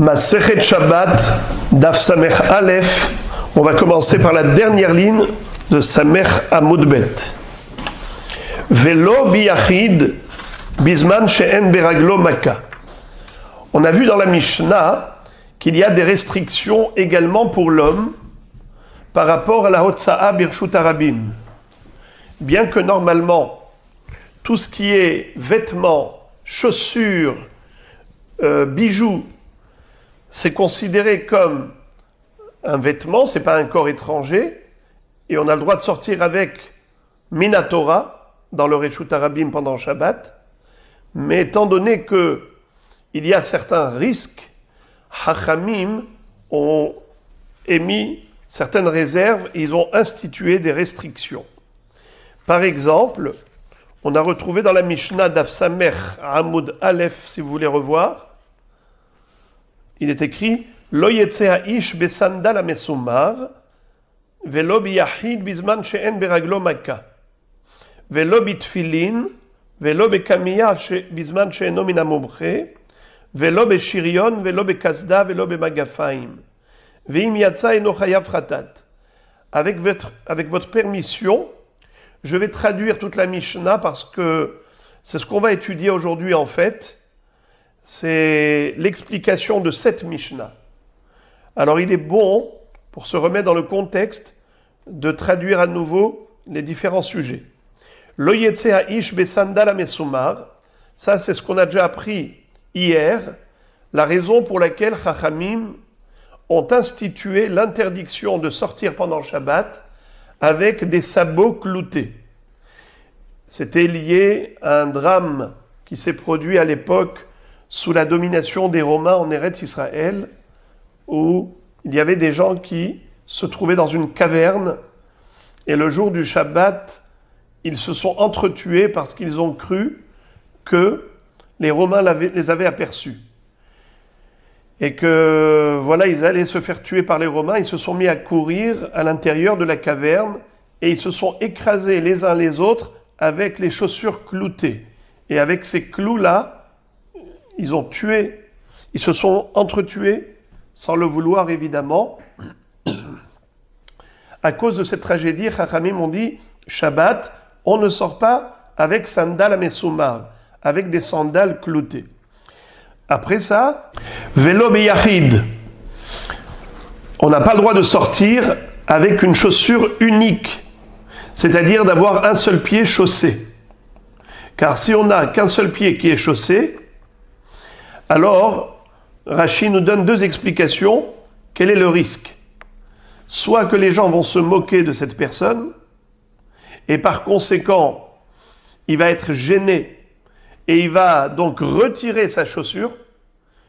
Masechet Shabbat, Daf Samech Aleph. On va commencer par la dernière ligne de Samech Amud Bet. Velo biyachid bisman she'en beraglo maka. On a vu dans la Mishnah qu'il y a des restrictions également pour l'homme par rapport à la Hotza'a Birshut Harabim. Bien que normalement, tout ce qui est vêtements, chaussures, bijoux, c'est considéré comme un vêtement, c'est pas un corps étranger, et on a le droit de sortir avec Minatora dans le Reshut Harabim pendant Shabbat, mais étant donné que il y a certains risques, Hachamim ont émis certaines réserves, et ils ont institué des restrictions. Par exemple, on a retrouvé dans la Mishnah Daf Samech Amud Aleph, si vous voulez revoir, il est écrit Lo yetze ha'ish besandal hamesumar velo biyachid bizman she'en beraglo maka velo bitfilin velo bekamiya bizman she'eno min hamomche velo beshirion velo bekasda velo bemagafaim ve'im yatsa eno chayav chatat. Avec votre permission, je vais traduire toute la Mishnah parce que c'est ce qu'on va étudier aujourd'hui en fait. C'est l'explication de cette Mishnah. Alors il est bon, pour se remettre dans le contexte, de traduire à nouveau les différents sujets. Lo yetze ha'ish besandal hamesumar, ça c'est ce qu'on a déjà appris hier, la raison pour laquelle Chachamim ont institué l'interdiction de sortir pendant Shabbat avec des sabots cloutés. C'était lié à un drame qui s'est produit à l'époque sous la domination des Romains en Eretz Israël, où il y avait des gens qui se trouvaient dans une caverne, et le jour du Shabbat, ils se sont entretués parce qu'ils ont cru que les Romains les avaient aperçus. Et que, voilà, ils allaient se faire tuer par les Romains, ils se sont mis à courir à l'intérieur de la caverne, et ils se sont écrasés les uns les autres avec les chaussures cloutées. Et avec ces clous-là, ils se sont entretués, sans le vouloir évidemment. À cause de cette tragédie, Chachamim ont dit, Shabbat, on ne sort pas avec sandal hamesumar, avec des sandales cloutées. Après ça, velo biyachid, on n'a pas le droit de sortir avec une chaussure unique, c'est-à-dire d'avoir un seul pied chaussé. Car si on n'a qu'un seul pied qui est chaussé, alors, Rashi nous donne deux explications. Quel est le risque ? Soit que les gens vont se moquer de cette personne, et par conséquent, il va être gêné, et il va donc retirer sa chaussure,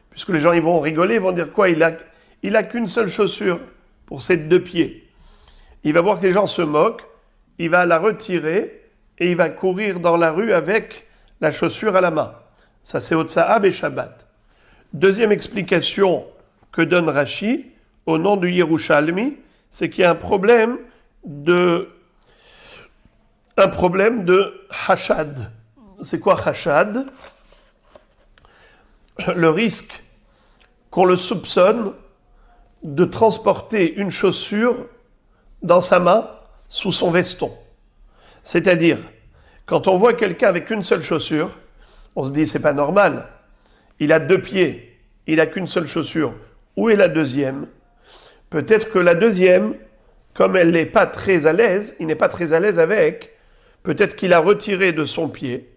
puisque les gens ils vont rigoler, ils vont dire quoi ? Il a qu'une seule chaussure pour ses deux pieds. Il va voir que les gens se moquent, il va la retirer, et il va courir dans la rue avec la chaussure à la main. Ça c'est Hotza'a et Shabbat. Deuxième explication que donne Rashi, au nom du Yerushalmi, c'est qu'il y a un problème de hachad. C'est quoi hachad ? Le risque qu'on le soupçonne de transporter une chaussure dans sa main sous son veston. C'est-à-dire, quand on voit quelqu'un avec une seule chaussure, on se dit c'est pas normal. Il a deux pieds, il n'a qu'une seule chaussure. Où est la deuxième ? Peut-être que la deuxième, comme elle n'est pas très à l'aise, il n'est pas très à l'aise avec, peut-être qu'il a retiré de son pied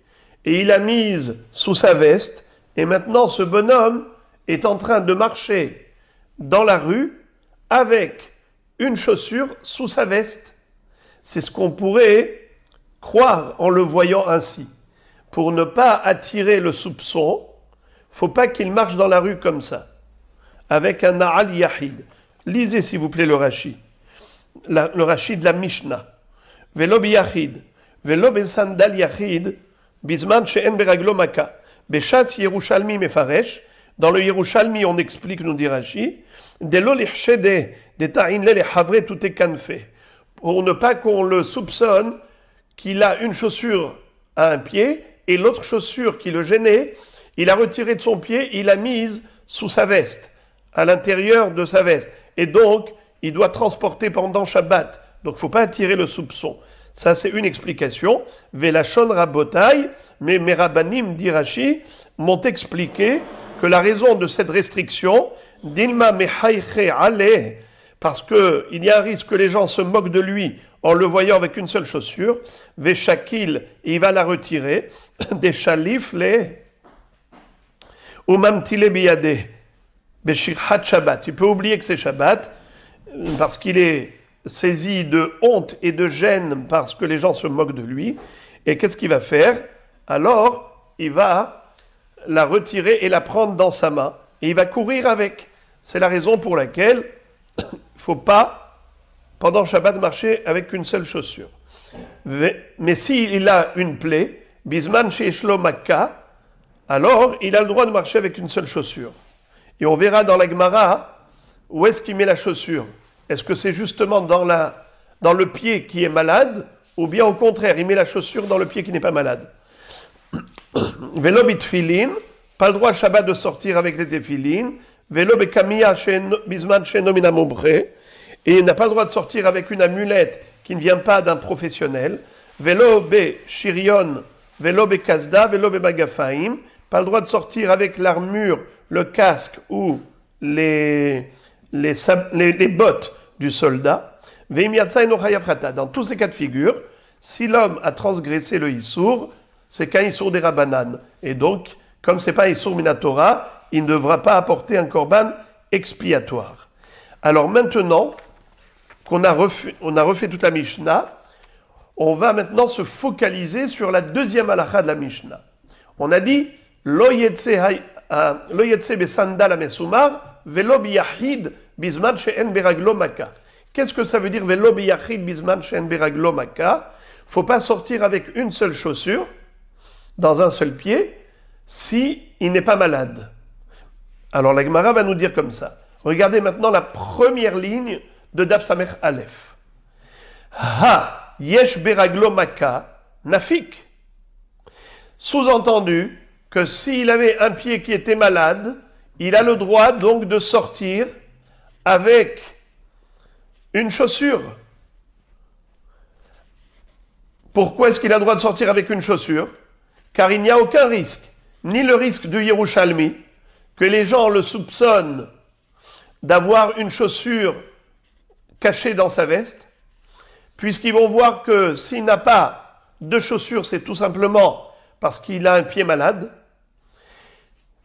et il l'a mise sous sa veste, et maintenant ce bonhomme est en train de marcher dans la rue avec une chaussure sous sa veste. C'est ce qu'on pourrait croire en le voyant ainsi. Pour ne pas attirer le soupçon, faut pas qu'il marche dans la rue comme ça, avec un na'al yahid. Lisez s'il vous plaît le Rashi. Le Rashi de la Mishnah. Velo biyachid, velo besandal yachid, bisman she'en beraglo maka. Beshas Yerushalmi mefaresh. Dans le Yerushalmi, on explique, nous dit Rashi, delo lichshede, de ta'in le havre tout est kanfe. Pour ne pas qu'on le soupçonne qu'il a une chaussure à un pied et l'autre chaussure qui le gênait, il a retiré de son pied, il l'a mise sous sa veste. à l'intérieur de sa veste. Et donc, il doit transporter pendant Shabbat. Donc, il ne faut pas attirer le soupçon. Ça, c'est une explication. Velachon Rabotai, mais mes rabbanim, dit Rashi, m'ont expliqué que la raison de cette restriction, Dilma Mechayche Ale, parce qu'il y a un risque que les gens se moquent de lui en le voyant avec une seule chaussure, Veshakil, il va la retirer, des chalif, les Umamtile Biyade, Beshirhat Shabbat. Il peut oublier que c'est Shabbat, parce qu'il est saisi de honte et de gêne parce que les gens se moquent de lui. Et qu'est-ce qu'il va faire? Alors, il va la retirer et la prendre dans sa main. Et il va courir avec. C'est la raison pour laquelle il ne faut pas, pendant Shabbat, marcher avec une seule chaussure. Mais s'il a une plaie, Bisman Sheishlo Makka, alors il a le droit de marcher avec une seule chaussure. Et on verra dans la Gemara où est-ce qu'il met la chaussure. Est-ce que c'est justement dans le pied qui est malade, ou bien au contraire, il met la chaussure dans le pied qui n'est pas malade? Velo bitfilin, pas le droit Shabbat de sortir avec les tefilin. Velo bekamiya bisman sheno min hamomche, et il n'a pas le droit de sortir avec une amulette qui ne vient pas d'un professionnel. Velo be shirion, velo be kasda, velo be magafaim, pas le droit de sortir avec l'armure, le casque ou les bottes du soldat. Dans tous ces cas de figure, si l'homme a transgressé le Issour, c'est qu'un Issour des Rabbanan. Et donc, comme ce n'est pas un Issour Minatora, il ne devra pas apporter un korban expiatoire. Alors maintenant qu'on a refait toute la Mishnah, on va maintenant se focaliser sur la deuxième halakha de la Mishnah. On a dit Lo yetse besandal amesumar velo biyahid bisman she'en beraglo maka. Qu'est-ce que ça veut dire velo biyahid bisman she'en beraglo maka? Faut pas sortir avec une seule chaussure dans un seul pied si il n'est pas malade. Alors la Gemara va nous dire comme ça. Regardez maintenant la première ligne de Daf Samech Aleph. Ha yesh beraglo maka nafik. Sous-entendu que s'il avait un pied qui était malade, il a le droit donc de sortir avec une chaussure. Pourquoi est-ce qu'il a le droit de sortir avec une chaussure? Car il n'y a aucun risque, ni le risque du Yerushalmi, que les gens le soupçonnent d'avoir une chaussure cachée dans sa veste, puisqu'ils vont voir que s'il n'a pas de chaussure, c'est tout simplement parce qu'il a un pied malade.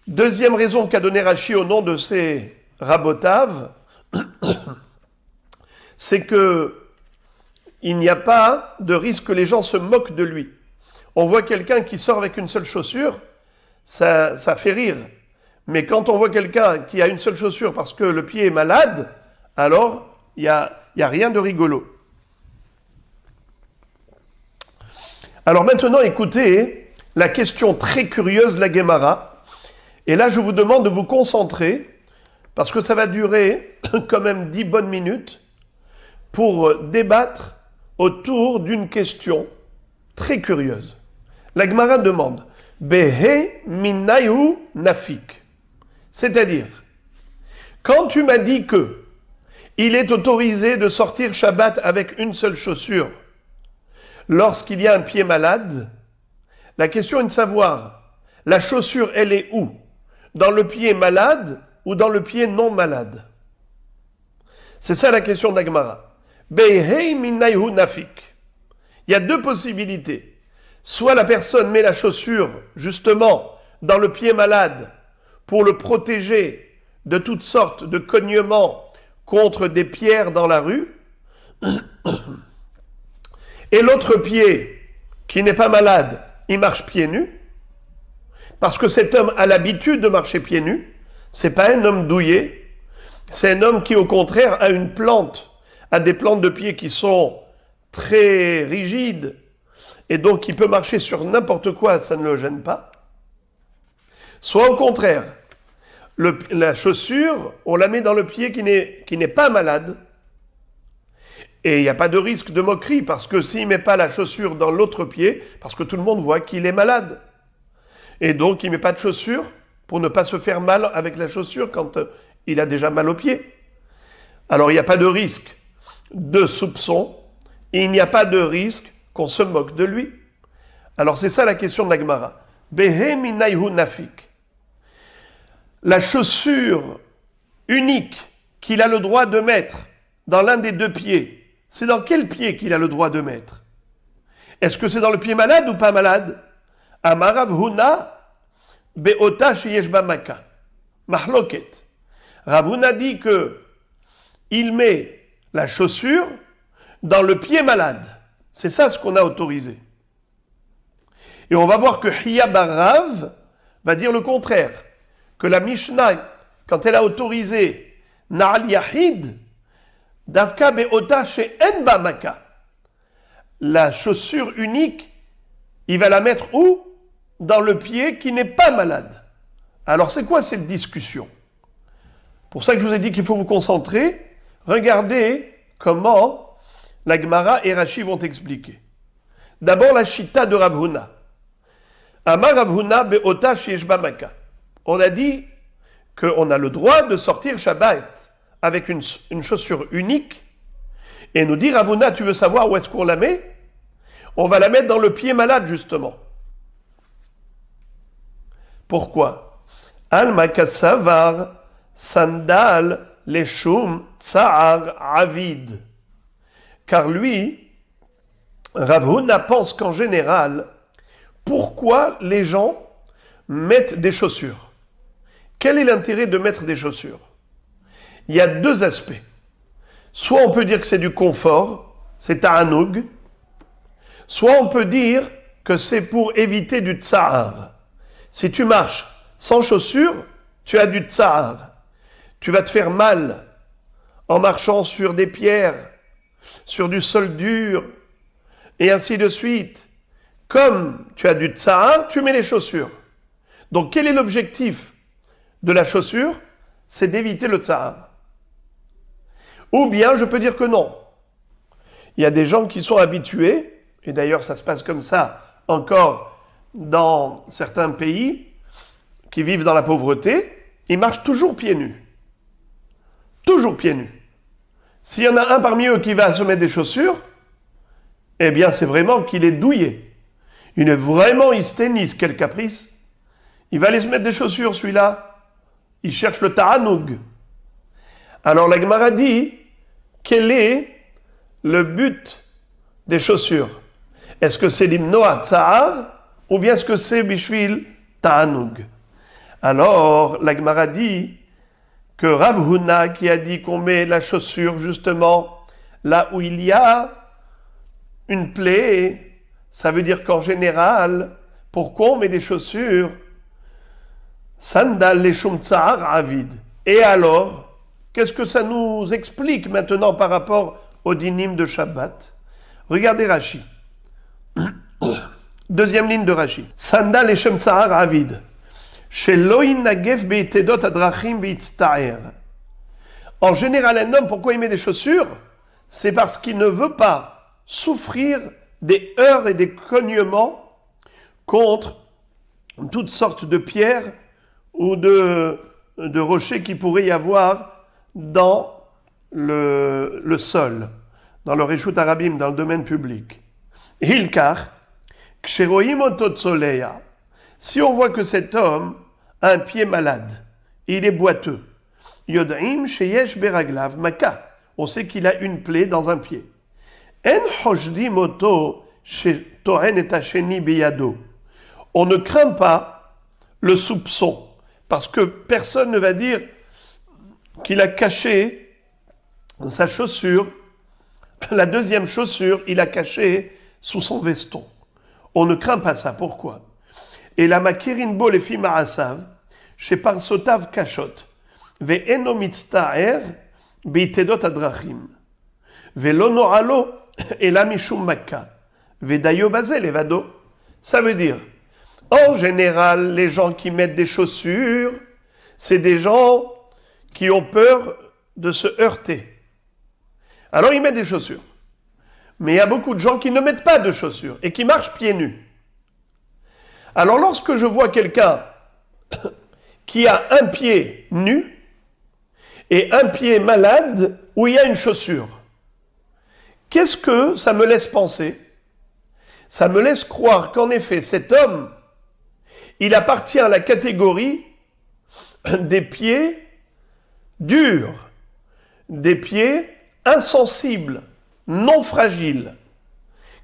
Deuxième raison qu'a donné Rashi au nom de ces rabotaves, c'est que il n'y a pas de risque que les gens se moquent de lui. On voit quelqu'un qui sort avec une seule chaussure, ça fait rire. Mais quand on voit quelqu'un qui a une seule chaussure parce que le pied est malade, alors il n'y a rien de rigolo. Alors maintenant, écoutez la question très curieuse de la Gemara. Et là, je vous demande de vous concentrer, parce que ça va durer quand même 10 bonnes minutes, pour débattre autour d'une question très curieuse. La Gemara demande Behe minayu nafik. C'est-à-dire, quand tu m'as dit que il est autorisé de sortir Shabbat avec une seule chaussure lorsqu'il y a un pied malade, la question est de savoir, la chaussure, elle est où? Dans le pied malade ou dans le pied non malade? C'est ça la question d'Agmara. Behe minayu nafik. Il y a deux possibilités. Soit la personne met la chaussure, justement, dans le pied malade pour le protéger de toutes sortes de cognements contre des pierres dans la rue, et l'autre pied, qui n'est pas malade, il marche pieds nus, parce que cet homme a l'habitude de marcher pieds nus, c'est pas un homme douillet, c'est un homme qui, au contraire, a des plantes de pied qui sont très rigides, et donc il peut marcher sur n'importe quoi, ça ne le gêne pas. Soit au contraire, la chaussure, on la met dans le pied qui n'est pas malade, et il n'y a pas de risque de moquerie, parce que s'il ne met pas la chaussure dans l'autre pied, parce que tout le monde voit qu'il est malade. Et donc il ne met pas de chaussure pour ne pas se faire mal avec la chaussure quand il a déjà mal aux pieds. Alors il n'y a pas de risque de soupçon, et il n'y a pas de risque qu'on se moque de lui. Alors c'est ça la question de la Gemara. Behe minayhu nafik. La chaussure unique qu'il a le droit de mettre dans l'un des deux pieds, c'est dans quel pied qu'il a le droit de mettre? Est-ce que c'est dans le pied malade ou pas malade? Amarav Huna be'ota sheyesh ba maka. Mahloket. Rav Huna dit que il met la chaussure dans le pied malade. C'est ça ce qu'on a autorisé. Et on va voir que Hiya bar Rav va dire le contraire. Que la Mishnah, quand elle a autorisé Na'al Yahid, Davka be'ota she'en ba maka. La chaussure unique, il va la mettre où? Dans le pied qui n'est pas malade. Alors c'est quoi cette discussion? Pour ça que je vous ai dit qu'il faut vous concentrer. Regardez comment la Gemara et Rashi vont expliquer. D'abord la Shita de Rav Huna. Amar Rav Huna be'ota sheyesh ba maka. On a dit qu'on a le droit de sortir Shabbat avec une chaussure unique. Et nous dit Rav Huna, tu veux savoir où est-ce qu'on la met? On va la mettre dans le pied malade, justement. Pourquoi? Alma kassavar sandal leshum tsa'ar avid. Car lui, Rav Huna pense qu'en général, pourquoi les gens mettent des chaussures? Quel est l'intérêt de mettre des chaussures? Il y a deux aspects. Soit on peut dire que c'est du confort, c'est ta'anoug. Soit on peut dire que c'est pour éviter du tsa'ar. Si tu marches sans chaussures, tu as du tsa'ar. Tu vas te faire mal en marchant sur des pierres, sur du sol dur, et ainsi de suite. Comme tu as du tsa'ar, tu mets les chaussures. Donc quel est l'objectif de la chaussure? C'est d'éviter le tsa'ar. Ou bien je peux dire que non. Il y a des gens qui sont habitués, et d'ailleurs ça se passe comme ça encore dans certains pays qui vivent dans la pauvreté, ils marchent toujours pieds nus. Toujours pieds nus. S'il y en a un parmi eux qui va se mettre des chaussures, eh bien c'est vraiment qu'il est douillé. Il est vraiment hysténiste, quel caprice. Il va aller se mettre des chaussures, celui-là. Il cherche le ta'anoug. Alors la Gemara dit, quel est le but des chaussures? Est-ce que c'est l'imnoa tsa'ar ou bien est-ce que c'est bishvil ta'anoug? Alors la Gemara dit que Rav Huna qui a dit qu'on met la chaussure justement là où il y a une plaie, ça veut dire qu'en général, pourquoi on met des chaussures? Sandal leshum tsa'ar avid. Et alors, qu'est-ce que ça nous explique maintenant par rapport au dinim de Shabbat? Regardez Rashi. Deuxième ligne de Rashi. Sandal leshum tsa'ar avid. En général, un homme, pourquoi il met des chaussures? C'est parce qu'il ne veut pas souffrir des heurts et des cognements contre toutes sortes de pierres ou de rochers qui pourrait y avoir dans le sol, dans le Reshut Arabim, dans le domaine public. Hilkar, ksheroim ototsoleya. Si on voit que cet homme a un pied malade, il est boiteux, Yod'im sheyesh beraglav maka. On sait qu'il a une plaie dans un pied. En hoshdim oto shetohen et hasheni beyado. On ne craint pas le soupçon, parce que personne ne va dire qu'il a caché sa chaussure, la deuxième chaussure, il a caché sous son veston. On ne craint pas ça. Pourquoi? Et la makirin bo lefi ma'asav, chez parsotav kashot, ve'eno mitzta'er, beitedot adrachim, ve'lo no'alo, et la mishum makka, ve'dayo bazel evado. Ça veut dire, en général, les gens qui mettent des chaussures, c'est des gens qui ont peur de se heurter. Alors ils mettent des chaussures. Mais il y a beaucoup de gens qui ne mettent pas de chaussures et qui marchent pieds nus. Alors lorsque je vois quelqu'un qui a un pied nu, et un pied malade où il y a une chaussure. Qu'est-ce que ça me laisse penser? Ça me laisse croire qu'en effet, cet homme, il appartient à la catégorie des pieds durs, des pieds insensibles, non fragiles,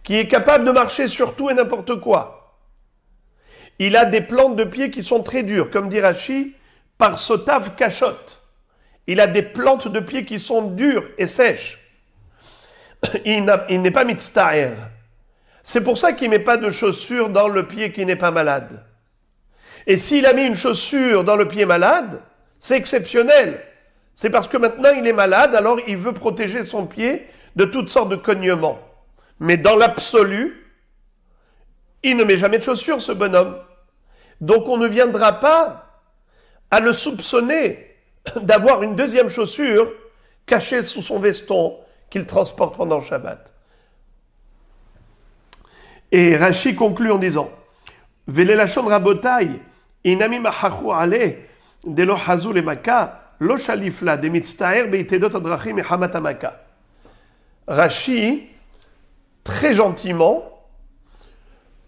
qui est capable de marcher sur tout et n'importe quoi. Il a des plantes de pieds qui sont très dures, comme dit Rashi, par sotav kachot. Il a des plantes de pieds qui sont dures et sèches. Il n'est pas mitztaer. C'est pour ça qu'il ne met pas de chaussure dans le pied qui n'est pas malade. Et s'il a mis une chaussure dans le pied malade, c'est exceptionnel. C'est parce que maintenant il est malade, alors il veut protéger son pied de toutes sortes de cognements. Mais dans l'absolu, il ne met jamais de chaussures, ce bonhomme. Donc on ne viendra pas à le soupçonner d'avoir une deuxième chaussure cachée sous son veston qu'il transporte pendant le Shabbat. Et Rashi conclut en disant Velelachon rabotai inami machachu ale delo hazu le maka lo shalifla de mitztaer beitedot adrachim ehamat amaka. Rashi, très gentiment,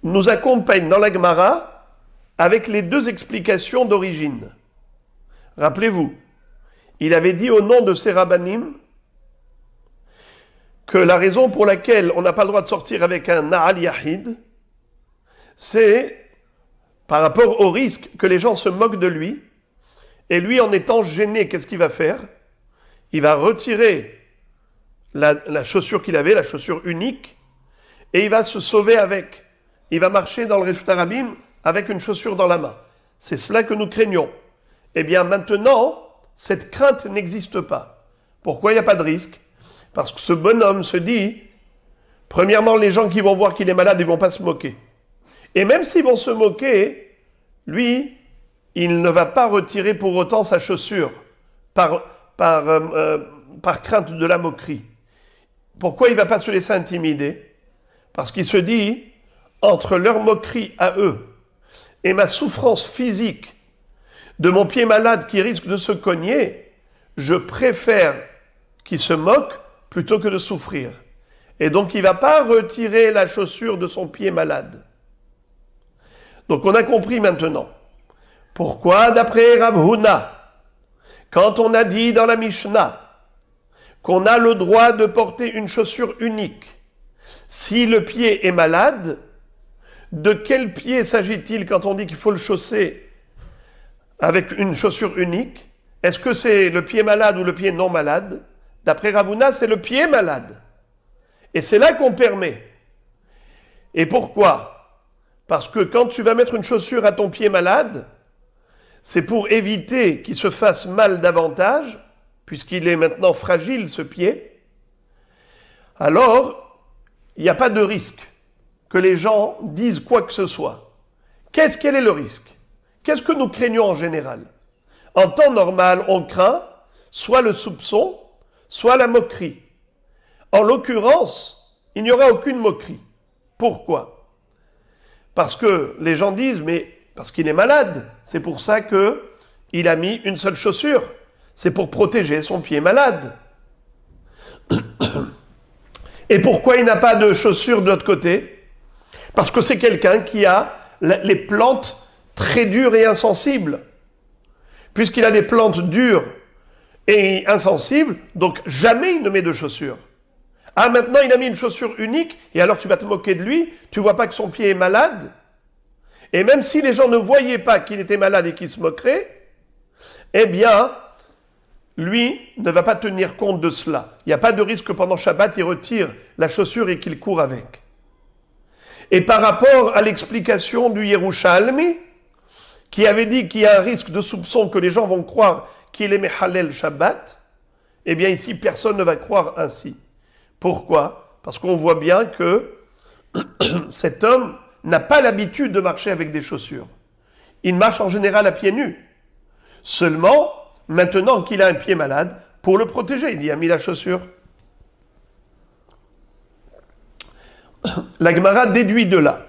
nous accompagne dans la Gemara avec les deux explications d'origine. Rappelez-vous, il avait dit au nom de ses rabbanim que la raison pour laquelle on n'a pas le droit de sortir avec un Na'al Yahid, c'est par rapport au risque que les gens se moquent de lui, et lui, en étant gêné, qu'est-ce qu'il va faire? Il va retirer la chaussure qu'il avait, la chaussure unique, et il va se sauver avec. Il va marcher dans le Reshut Harabim avec une chaussure dans la main. C'est cela que nous craignons. Eh bien maintenant, cette crainte n'existe pas. Pourquoi il n'y a pas de risque? Parce que ce bonhomme se dit, premièrement, les gens qui vont voir qu'il est malade, ils ne vont pas se moquer. Et même s'ils vont se moquer, lui, il ne va pas retirer pour autant sa chaussure par crainte de la moquerie. Pourquoi il ne va pas se laisser intimider? Parce qu'il se dit, entre leur moquerie à eux et ma souffrance physique de mon pied malade qui risque de se cogner, je préfère qu'il se moque plutôt que de souffrir. Et donc il ne va pas retirer la chaussure de son pied malade. Donc on a compris maintenant. Pourquoi, d'après Rav Huna, quand on a dit dans la Mishnah qu'on a le droit de porter une chaussure unique, si le pied est malade, de quel pied s'agit-il quand on dit qu'il faut le chausser avec une chaussure unique? Est-ce que c'est le pied malade ou le pied non malade? D'après Rav Huna, c'est le pied malade. Et c'est là qu'on permet. Et pourquoi? Parce que quand tu vas mettre une chaussure à ton pied malade, c'est pour éviter qu'il se fasse mal davantage, puisqu'il est maintenant fragile ce pied. Alors, il n'y a pas de risque que les gens disent quoi que ce soit. Quel est le risque? Qu'est-ce que nous craignons en général? En temps normal, on craint soit le soupçon, soit la moquerie. En l'occurrence, il n'y aura aucune moquerie. Pourquoi? Parce que les gens disent, mais parce qu'il est malade, c'est pour ça qu'il a mis une seule chaussure. C'est pour protéger son pied malade. Et pourquoi il n'a pas de chaussure de l'autre côté? Parce que c'est quelqu'un qui a les plantes très dures et insensibles. Puisqu'il a des plantes dures et insensibles, donc jamais il ne met de chaussures. Ah, maintenant il a mis une chaussure unique, et alors tu vas te moquer de lui, tu vois pas que son pied est malade? Et même si les gens ne voyaient pas qu'il était malade et qu'il se moquerait, eh bien, lui ne va pas tenir compte de cela. Il n'y a pas de risque que pendant Shabbat, il retire la chaussure et qu'il court avec. Et par rapport à l'explication du Yerushalmi, qui avait dit qu'il y a un risque de soupçon que les gens vont croire qu'il est Mehalel Shabbat, eh bien ici, personne ne va croire ainsi. Pourquoi? Parce qu'on voit bien que cet homme n'a pas l'habitude de marcher avec des chaussures. Il marche en général à pieds nus. Seulement, maintenant qu'il a un pied malade, pour le protéger, il y a mis la chaussure. La Gemara déduit de là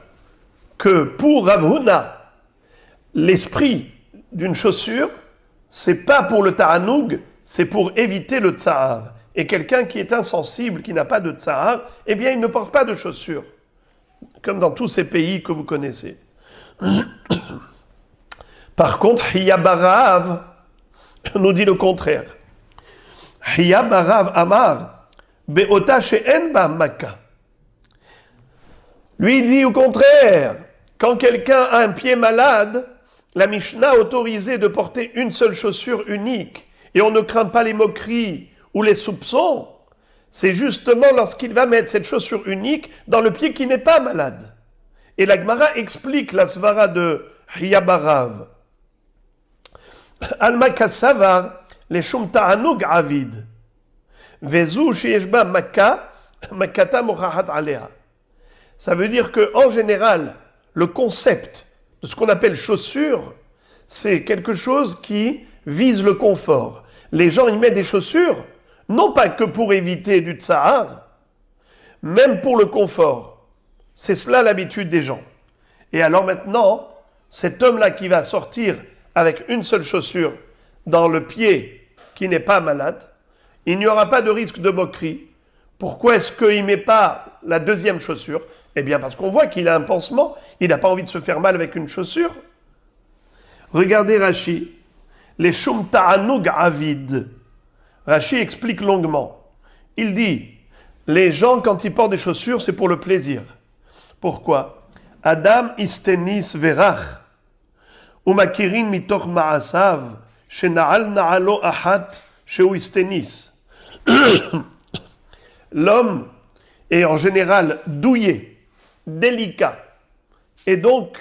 que pour Rav Huna, l'esprit d'une chaussure, c'est pas pour le ta'anoug, c'est pour éviter le tsahar. Et quelqu'un qui est insensible, qui n'a pas de tsahar, eh bien, il ne porte pas de chaussures. Comme dans tous ces pays que vous connaissez. Par contre, Hiyabarav nous dit le contraire. Hiyabarav Amar, Be'ota she'en ba Makka. Lui, il dit au contraire, quand quelqu'un a un pied malade, la Mishnah a autorisé de porter une seule chaussure unique, et on ne craint pas les moqueries ou les soupçons. C'est justement lorsqu'il va mettre cette chaussure unique dans le pied qui n'est pas malade. Et la Gemara explique la svara de Hiyabarav. Alma kasavar les shum ta'anug avid. Vezu sheyeshba makka, makkata mochahat alea. Ça veut dire que en général, le concept de ce qu'on appelle chaussure, c'est quelque chose qui vise le confort. Les gens y mettent des chaussures, non pas que pour éviter du tsahar, même pour le confort. C'est cela l'habitude des gens. Et alors maintenant, cet homme-là qui va sortir avec une seule chaussure dans le pied qui n'est pas malade, il n'y aura pas de risque de moquerie. Pourquoi est-ce qu'il ne met pas la deuxième chaussure? Eh bien parce qu'on voit qu'il a un pansement, il n'a pas envie de se faire mal avec une chaussure. Regardez Rashi, les shum ta'anug avid. Rashi explique longuement. Il dit, les gens quand ils portent des chaussures, c'est pour le plaisir. Pourquoi? Adam istenis verach, umakirin mitoch ma'asav, shena'al na'alo ahat, sheu istenis. L'homme est en général douillet, délicat, et donc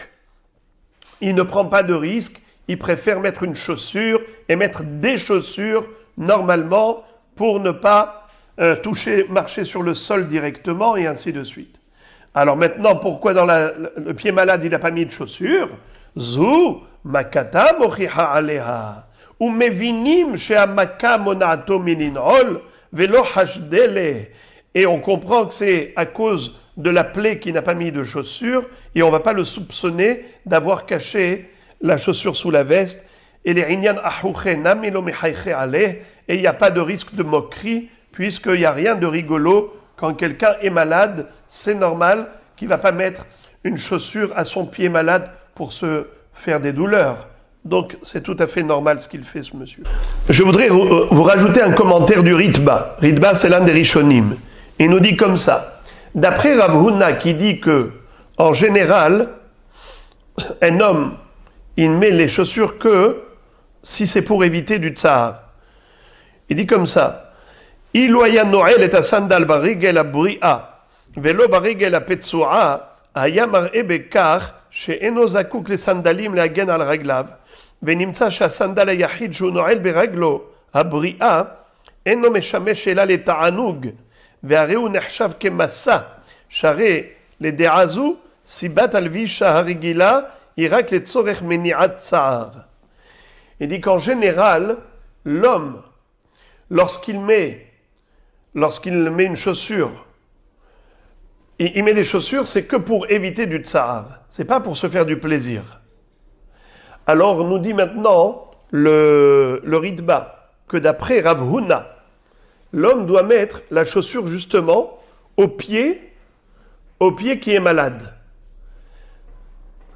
il ne prend pas de risque, il préfère mettre une chaussure et mettre des chaussures normalement pour ne pas marcher sur le sol directement et ainsi de suite. Alors maintenant, pourquoi dans le pied malade il n'a pas mis de chaussures? Zou makata mochiha aleha ou mevinim she'amaka monato mininol velo hashdele. Et on comprend que c'est à cause de la plaie qui n'a pas mis de chaussures et on ne va pas le soupçonner d'avoir caché la chaussure sous la veste. Et les inyan ahouchenam ilo mechayche aleh, et il n'y a pas de risque de moquerie puisqu'il n'y a rien de rigolo. Quand quelqu'un est malade, c'est normal qu'il ne va pas mettre une chaussure à son pied malade pour se faire des douleurs. Donc c'est tout à fait normal ce qu'il fait ce monsieur. Je voudrais vous rajouter un commentaire du Ritba. Ritba c'est l'un des Rishonim. Il nous dit comme ça. D'après Rav Huna qui dit que en général, un homme il met les chaussures que si c'est pour éviter du tsar. Il dit comme ça. Iloya Noël est à sandal barigel à bria, velo barigel à petsoa, ayamar ebekar, chez Enozakouk les sandalim la gen al raglav, venimtsa sha sandal yahid jou Noël beraglo, à bria, eno meshamesh ela le ta'anoug, ve'areu nechshav kemassa, share le de'azu, sibat alvisha harigila, irak le tzorech meni'at tsar. Il dit qu'en général, l'homme, lorsqu'il met une chaussure, il met des chaussures, c'est que pour éviter du tsar. C'est pas pour se faire du plaisir. Alors, nous dit maintenant le Ritba que d'après Rav Huna, l'homme doit mettre la chaussure justement au pied qui est malade.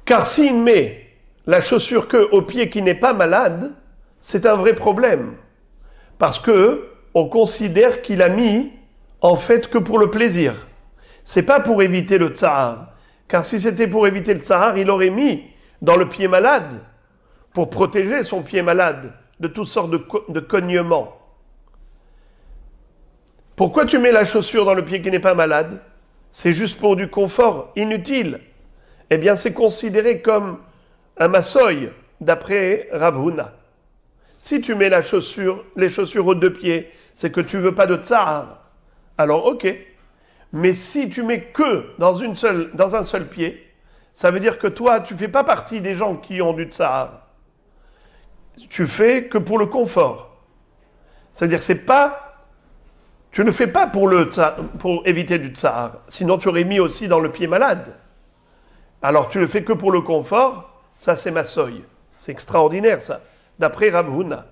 Car s'il met la chaussure que au pied qui n'est pas malade, c'est un vrai problème. Parce que on considère qu'il a mis en fait que pour le plaisir. C'est pas pour éviter le tsahar. Car si c'était pour éviter le tsahar, il aurait mis dans le pied malade pour protéger son pied malade de toutes sortes de cognements. Pourquoi tu mets la chaussure dans le pied qui n'est pas malade? C'est juste pour du confort inutile. Eh bien, c'est considéré comme un massoï, d'après Rav Huna. Si tu mets les chaussures aux deux pieds, c'est que tu ne veux pas de tsahar. Alors, ok. Mais si tu mets que dans un seul pied, ça veut dire que toi, tu ne fais pas partie des gens qui ont du tsahar. Tu fais que pour le confort. C'est-à-dire que tu ne fais pas pour éviter du tsahar. Sinon, tu aurais mis aussi dans le pied malade. Alors, tu le fais que pour le confort, ça c'est massoï. C'est extraordinaire ça, d'après Rav Huna.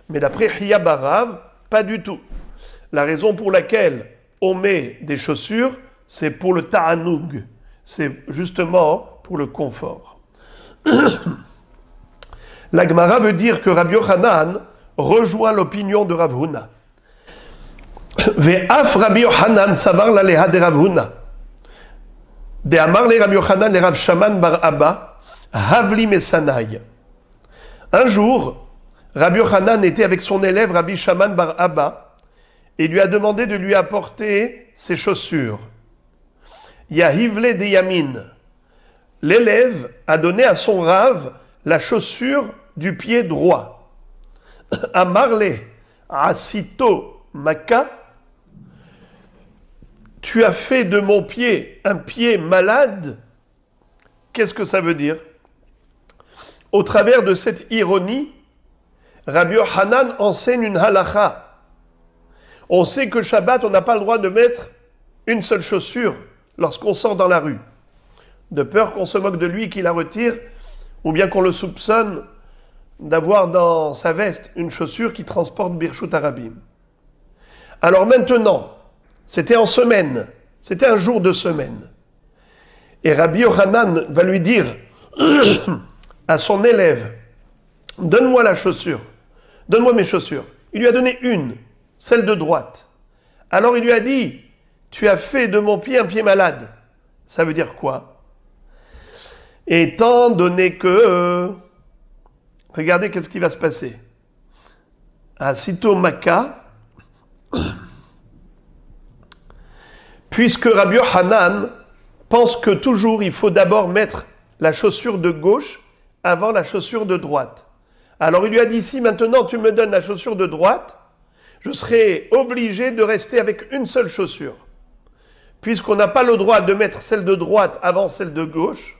Mais d'après Hiya Barav, pas du tout. La raison pour laquelle on met des chaussures, c'est pour le ta'anoug. C'est justement pour le confort. La Gemara veut dire que Rabbi Yochanan rejoint l'opinion de Rav Huna. Ve'af Rabbi Yochanan savar l'aleha de Rav Huna. De amar le Rabbi Yochanan le Rav Shaman bar Abba, havli mesanai. Un jour, Rabbi Yochanan était avec son élève Rabbi Shaman bar Abba et lui a demandé de lui apporter ses chaussures. Yahivle de Yamin. L'élève a donné à son Rav la chaussure du pied droit. Amarle asito maka. Tu as fait de mon pied un pied malade. Qu'est-ce que ça veut dire? Au travers de cette ironie, Rabbi Yochanan enseigne une halakha. On sait que Shabbat, on n'a pas le droit de mettre une seule chaussure lorsqu'on sort dans la rue, de peur qu'on se moque de lui, qu'il la retire, ou bien qu'on le soupçonne d'avoir dans sa veste une chaussure qui transporte Birshut Harabim. Alors maintenant, c'était en semaine, c'était un jour de semaine, et Rabbi Yochanan va lui dire à son élève, donne-moi la chaussure, donne-moi mes chaussures. Il lui a donné une, celle de droite. Alors il lui a dit, tu as fait de mon pied un pied malade. Ça veut dire quoi? Étant donné que, regardez qu'est-ce qui va se passer. À Sito Maka, puisque Rabbi Yochanan pense que toujours il faut d'abord mettre la chaussure de gauche avant la chaussure de droite. Alors il lui a dit, si maintenant tu me donnes la chaussure de droite, je serai obligé de rester avec une seule chaussure. Puisqu'on n'a pas le droit de mettre celle de droite avant celle de gauche,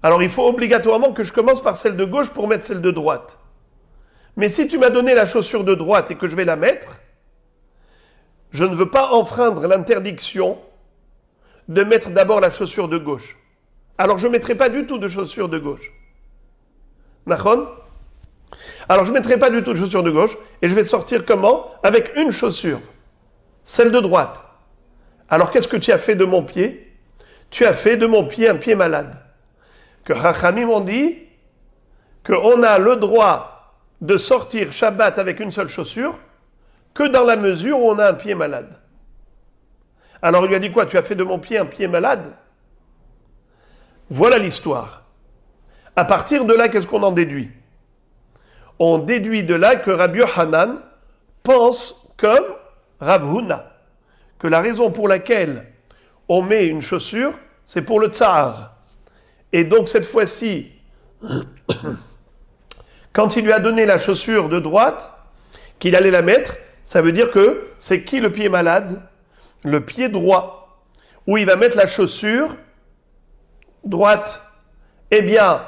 alors il faut obligatoirement que je commence par celle de gauche pour mettre celle de droite. Mais si tu m'as donné la chaussure de droite et que je vais la mettre, je ne veux pas enfreindre l'interdiction de mettre d'abord la chaussure de gauche. Alors je ne mettrai pas du tout de chaussure de gauche. Nachon? Alors je ne mettrai pas du tout de chaussure de gauche et je vais sortir comment? Avec une chaussure, celle de droite. Alors qu'est-ce que tu as fait de mon pied? Tu as fait de mon pied un pied malade. Que Chachamim ont dit qu'on a le droit de sortir Shabbat avec une seule chaussure que dans la mesure où on a un pied malade. Alors il lui a dit quoi? Tu as fait de mon pied un pied malade? Voilà l'histoire. À partir de là, qu'est-ce qu'on en déduit? On déduit de là que Rabbi Yochanan pense comme Rav Huna, que la raison pour laquelle on met une chaussure, c'est pour le tsar. Et donc cette fois-ci, quand il lui a donné la chaussure de droite, qu'il allait la mettre, ça veut dire que c'est qui le pied malade? Le pied droit, où il va mettre la chaussure droite. Eh bien,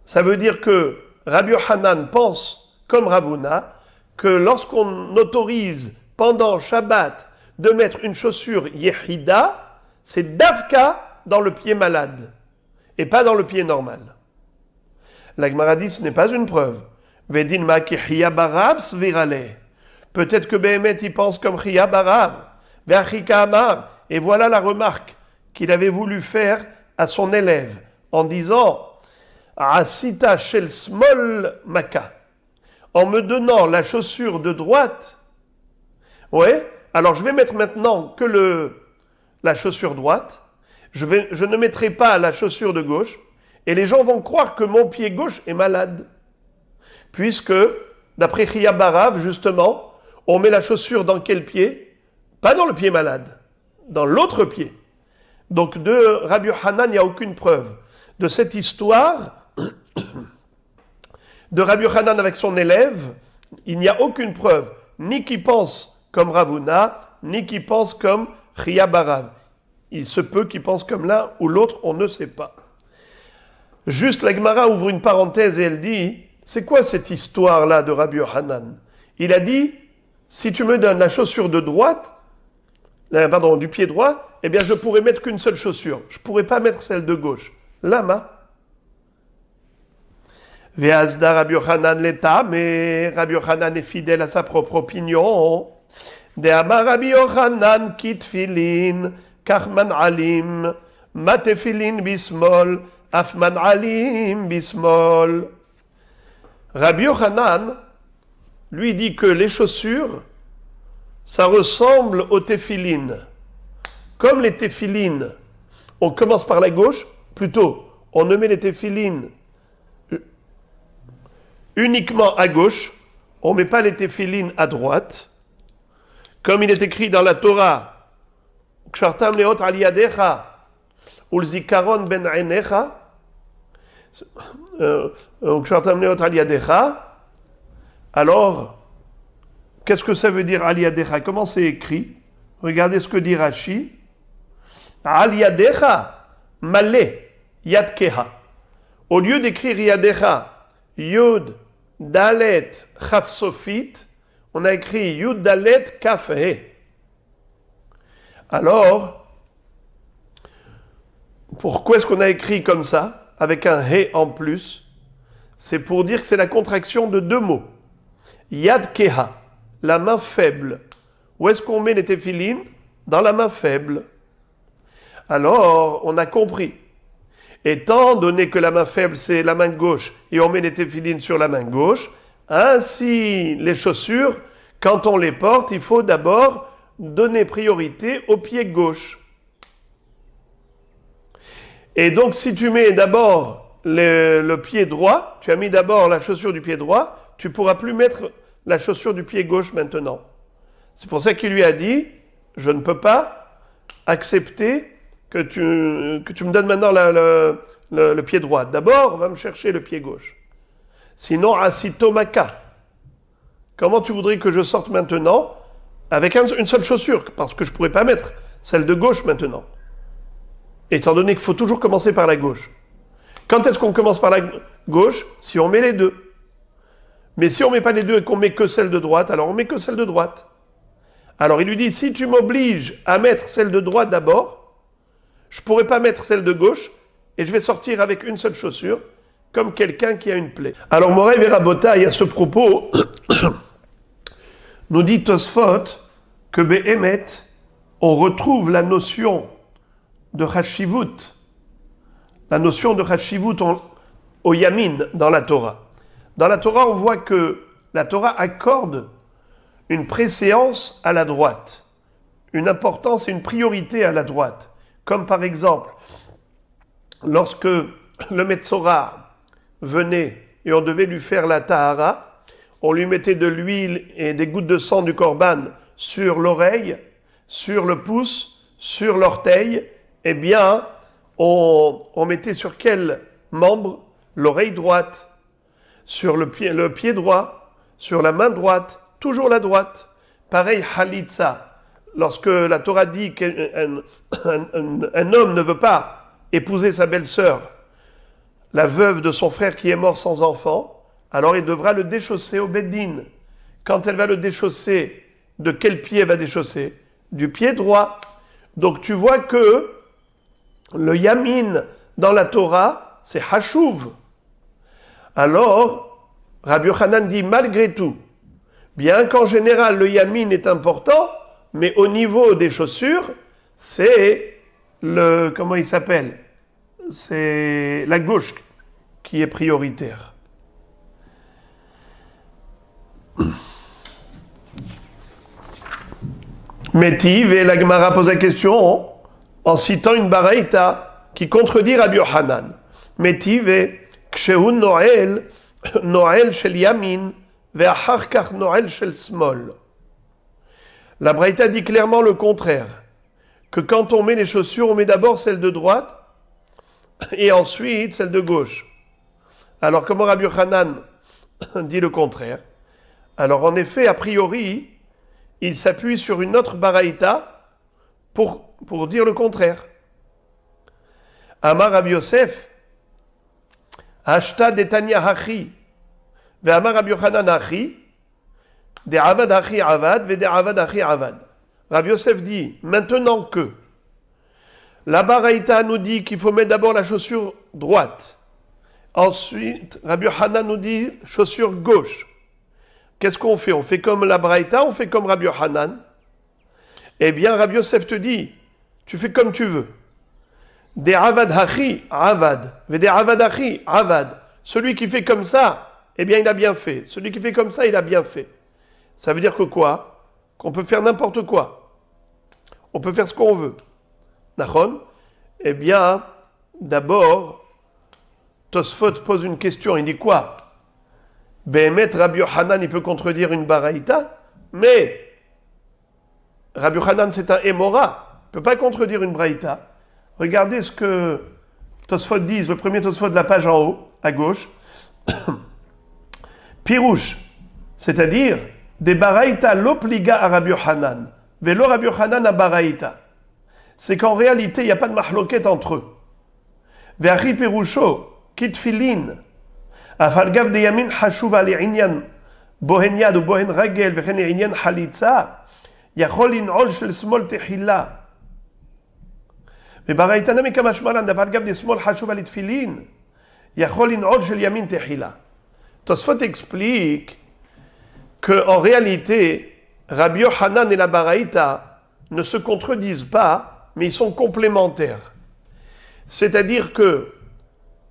ça veut dire que Rabbi Yochanan pense, comme Rav Huna, que lorsqu'on autorise pendant Shabbat de mettre une chaussure yehida, c'est davka dans le pied malade, et pas dans le pied normal. La Gemara dit, ce n'est pas une preuve. Vedin ma ki Hiya Barav svirale. Peut-être que Behemet il pense comme Hiya Barav. Ve'achika amar. Et voilà la remarque qu'il avait voulu faire à son élève en disant Asita shel smol maka. En me donnant la chaussure de droite, ouais, alors je vais mettre maintenant que la chaussure droite, je ne mettrai pas la chaussure de gauche, et les gens vont croire que mon pied gauche est malade. Puisque, d'après Hiya Barav, justement, on met la chaussure dans quel pied? Pas dans le pied malade, dans l'autre pied. Donc de Rabbi Yochanan, il n'y a aucune preuve. De cette histoire de Rabbi Yochanan avec son élève, il n'y a aucune preuve, ni qui pense comme Rav Huna, ni qui pense comme Hiya Barav. Il se peut qu'il pense comme l'un ou l'autre, on ne sait pas. Juste, la Gemara ouvre une parenthèse et elle dit, c'est quoi cette histoire-là de Rabbi Yochanan? Il a dit, si tu me donnes la chaussure de droite, du pied droit, eh bien je pourrais mettre qu'une seule chaussure. Je ne pourrais pas mettre celle de gauche. Lama. Ve'azda Rabbi Yochanan l'État, mais Rabbi Yochanan est fidèle à sa propre opinion. De Amar Rabbi Yochanan kit filin, kachman alim, matefilin bismol, afman alim bismol. Rabbi Yochanan lui dit que les chaussures, ça ressemble aux téphilines. Comme les téphilines, on commence par la gauche, plutôt, on ne met les téphilines uniquement à gauche, on ne met pas les téphilines à droite. Comme il est écrit dans la Torah, Kshartam leot al yadecha, ul zikaron ben einecha, Kshartam leot al yadecha. Alors, qu'est-ce que ça veut dire al yadecha? Comment c'est écrit? Regardez ce que dit Rashi. Al yadecha, malé, yadkeha. Au lieu d'écrire yadecha, yud, dalet, chaf sofit, on a écrit yud, dalet, kaf, he. Alors, pourquoi est-ce qu'on a écrit comme ça, avec un he en plus? C'est pour dire que c'est la contraction de deux mots. Yadkeha, la main faible. Où est-ce qu'on met les téphilines? Dans la main faible. Alors, on a compris. Étant donné que la main faible, c'est la main gauche, et on met les téphilines sur la main gauche, ainsi les chaussures, quand on les porte, il faut d'abord donner priorité au pied gauche. Et donc, si tu mets d'abord le pied droit, tu as mis d'abord la chaussure du pied droit, tu ne pourras plus mettre la chaussure du pied gauche maintenant. C'est pour ça qu'il lui a dit, je ne peux pas accepter que tu me donnes maintenant le pied droit. D'abord, on va me chercher le pied gauche. Sinon, asitomaka. Comment tu voudrais que je sorte maintenant avec une seule chaussure? Parce que je ne pourrais pas mettre celle de gauche maintenant. Étant donné qu'il faut toujours commencer par la gauche. Quand est-ce qu'on commence par la gauche? Si on met les deux. Mais si on ne met pas les deux et qu'on met que celle de droite, alors on met que celle de droite. Alors il lui dit, si tu m'obliges à mettre celle de droite d'abord, je ne pourrai pas mettre celle de gauche et je vais sortir avec une seule chaussure, comme quelqu'un qui a une plaie. Alors Moray Verabotaï, à ce propos, nous dit Tosfot que Behemet, on retrouve la notion de Chashivut, la notion de Chashivut au Yamin dans la Torah. Dans la Torah, on voit que la Torah accorde une préséance à la droite, une importance et une priorité à la droite. Comme par exemple, lorsque le Metzora venait et on devait lui faire la Tahara, on lui mettait de l'huile et des gouttes de sang du Korban sur l'oreille, sur le pouce, sur l'orteil, eh bien, on mettait sur quel membre? L'oreille droite, sur le pied droit, sur la main droite, toujours la droite. Pareil, Halitza. Lorsque la Torah dit qu'un homme ne veut pas épouser sa belle-sœur, la veuve de son frère qui est mort sans enfant, alors il devra le déchausser au Beddin. Quand elle va le déchausser, de quel pied elle va déchausser? Du pied droit. Donc tu vois que le Yamin dans la Torah, c'est Hashuv. Alors, Rabbi Yochanan dit malgré tout, bien qu'en général le Yamin est important, mais au niveau des chaussures, c'est comment il s'appelle? C'est la gauche qui est prioritaire. Métiv, et la Gemara pose la question en citant une baraïta qui contredit Rabbi Yochanan. Métiv, et Kshehu Noël shel Yamin, ve'achar kach Noël shel Smol. La Braïta dit clairement le contraire, que quand on met les chaussures, on met d'abord celle de droite et ensuite celle de gauche. Alors comment Rabbi Yochanan dit le contraire? Alors en effet, a priori, il s'appuie sur une autre Baraïta pour dire le contraire. Amar Rabbi Yosef, Ashta detanya hachi, ve Amar Rabbi Yochanan hachi, de avad hachi avad, ve de avad hachi avad. Rabbi Yosef dit, maintenant que la Baraïta nous dit qu'il faut mettre d'abord la chaussure droite, Ensuite, Rabbi Yochanan nous dit chaussure gauche. Qu'est-ce qu'on fait? On fait comme la Braïta, on fait comme Rabbi Yochanan? Eh bien, Rabbi Yosef te dit, tu fais comme tu veux. Des avad hachi, avad. Des avad hachi, avad. Celui qui fait comme ça, eh bien, il a bien fait. Celui qui fait comme ça, il a bien fait. Ça veut dire que quoi? Qu'on peut faire n'importe quoi. On peut faire ce qu'on veut. Nachon? Eh bien, d'abord, Tosfot pose une question. Il dit quoi? Behemet, Rabbi Yochanan, il peut contredire une baraïta, mais Rabbi Yochanan, c'est un émora. Il ne peut pas contredire une baraïta. Regardez ce que Tosfot dit, le premier Tosfot de la page en haut, à gauche. Pirouche, c'est-à-dire des baraïta l'obliga à Rabbi Yochanan, velo Rabbi Yochanan à baraïta. C'est qu'en réalité, il n'y a pas de mahloket entre eux. Ve'achi piroucho, kitfilin, afalgav de yamin hashuv ali inyan, bohen yad ou bohen ragel, vechen inyan halitza, yachol in'ol shel smol tehila. ובראיתא נמי כמשמען דבר גם דשמאל חשוב על תפילין יכול לנעול של ימין תחילה. Tosfot explique qu'en réalité, Rabbi Yochanan et la Baraïta ne se contredisent pas, mais ils sont complémentaires. C'est-à-dire que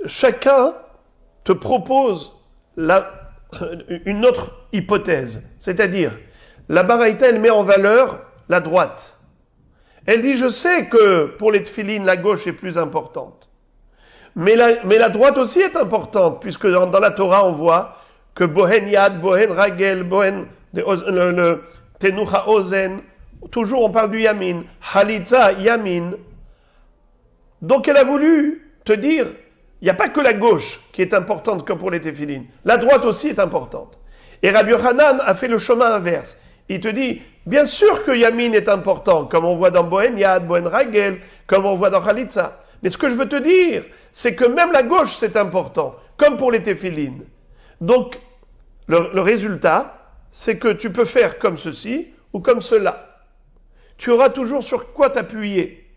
chacun te propose une autre hypothèse. C'est-à-dire, la Baraïta, elle met en valeur la droite. Elle dit, je sais que pour les tefilines, la gauche est plus importante. Mais la droite aussi est importante, puisque dans la Torah, on voit que Bohen Yad, Bohen Ragel, Bohen le Tenucha Ozen, toujours on parle du Yamin, Halitza, Yamin. Donc elle a voulu te dire, il n'y a pas que la gauche qui est importante comme pour les tefilines. La droite aussi est importante. Et Rabbi Yochanan a fait le chemin inverse. Il te dit, bien sûr que Yamin est important, comme on voit dans Bohen Yad, Bohen Ragel, comme on voit dans Khalitza. Mais ce que je veux te dire, c'est que même la gauche, c'est important, comme pour les téphilines. Donc, le résultat, c'est que tu peux faire comme ceci ou comme cela. Tu auras toujours sur quoi t'appuyer.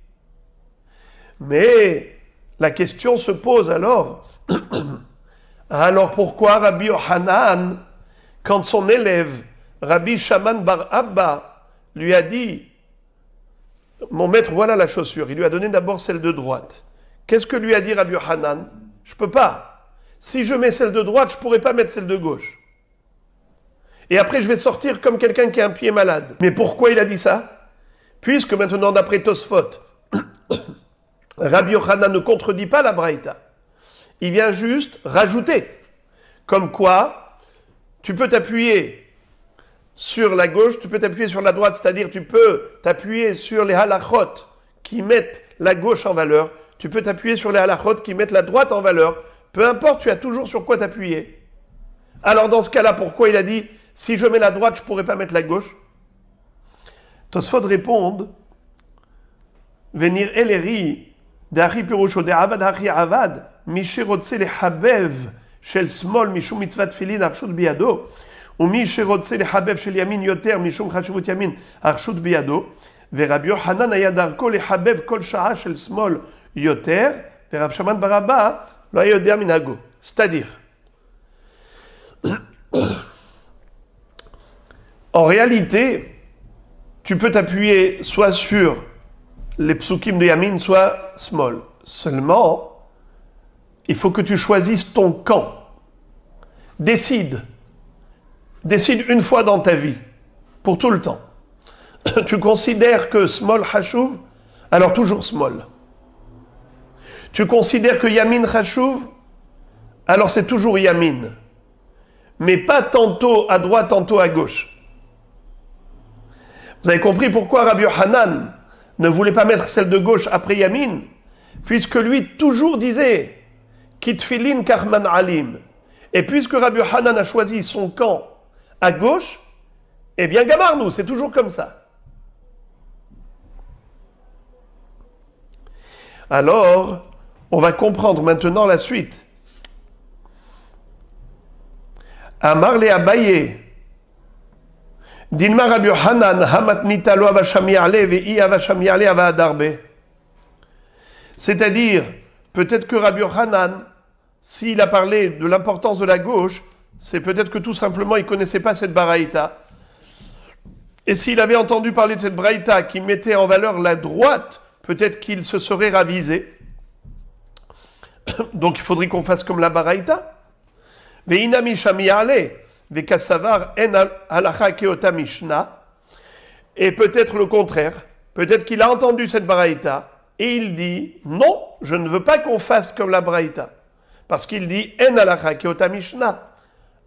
Mais la question se pose alors, alors pourquoi Rabbi Yochanan, quand son élève, Rabbi Shaman bar Abba, lui a dit, mon maître, voilà la chaussure. Il lui a donné d'abord celle de droite. Qu'est-ce que lui a dit Rabbi Yochanan? Je ne peux pas. Si je mets celle de droite, je ne pourrai pas mettre celle de gauche. Et après, je vais sortir comme quelqu'un qui a un pied malade. Mais pourquoi il a dit ça? Puisque maintenant, d'après Tosfot, Rabbi Yochanan ne contredit pas la Braïta. Il vient juste rajouter. Comme quoi, tu peux t'appuyer sur la gauche, tu peux t'appuyer sur la droite, c'est-à-dire tu peux t'appuyer sur les halachot qui mettent la gauche en valeur, tu peux t'appuyer sur les halachot qui mettent la droite en valeur, peu importe, tu as toujours sur quoi t'appuyer. Alors dans ce cas-là, pourquoi il a dit, si je mets la droite, je ne pourrai pas mettre la gauche? Tosfot répond, venir eleri, d'Achi Pirusho, d'Avad Hachi Avad, Mishirotse le Habev, shel Smol, Mishum Mitzvat Filin, Arshut Biado, ומי שרוצה לחבב של ימין יותר משום חשיבות ימין הרשות בידו, ורבי יוחנן היה דרכו לחבב כל שעה של שמאל יותר, ורב שמן בר אבא לא היה יודע מנהגו. C'est-à-dire, en réalité, tu peux t'appuyer soit sur les psukim de Yamin, soit small. Seulement, il faut que tu choisisses ton camp. Décide une fois dans ta vie, pour tout le temps. Tu considères que small hashuv, alors toujours small. Tu considères que yamin hashuv, alors c'est toujours yamin. Mais pas tantôt à droite, tantôt à gauche. Vous avez compris pourquoi Rabbi Yochanan ne voulait pas mettre celle de gauche après yamin, puisque lui toujours disait kitfilin karman alim. Et puisque Rabbi Yochanan a choisi son camp à gauche, eh bien gamarnou, c'est toujours comme ça. Alors, on va comprendre maintenant la suite. Amar le Abaye, Dilma Rabbi Yochanan, Hamat Nitalo Avasham Ya'ale, Ve'i Avasham Ya'ale Avadarbe. C'est-à-dire, peut-être que Rabbi Yochanan s'il a parlé de l'importance de la gauche, c'est peut-être que tout simplement il ne connaissait pas cette baraïta. Et s'il avait entendu parler de cette baraïta qui mettait en valeur la droite, peut-être qu'il se serait ravisé. Donc il faudrait qu'on fasse comme la baraïta. Ve'inami shami ale, ve'kasavar en halacha keota mishna. Et peut-être le contraire. Peut-être qu'il a entendu cette baraïta et il dit non, je ne veux pas qu'on fasse comme la baraïta. Parce qu'il dit en halacha keota mishna.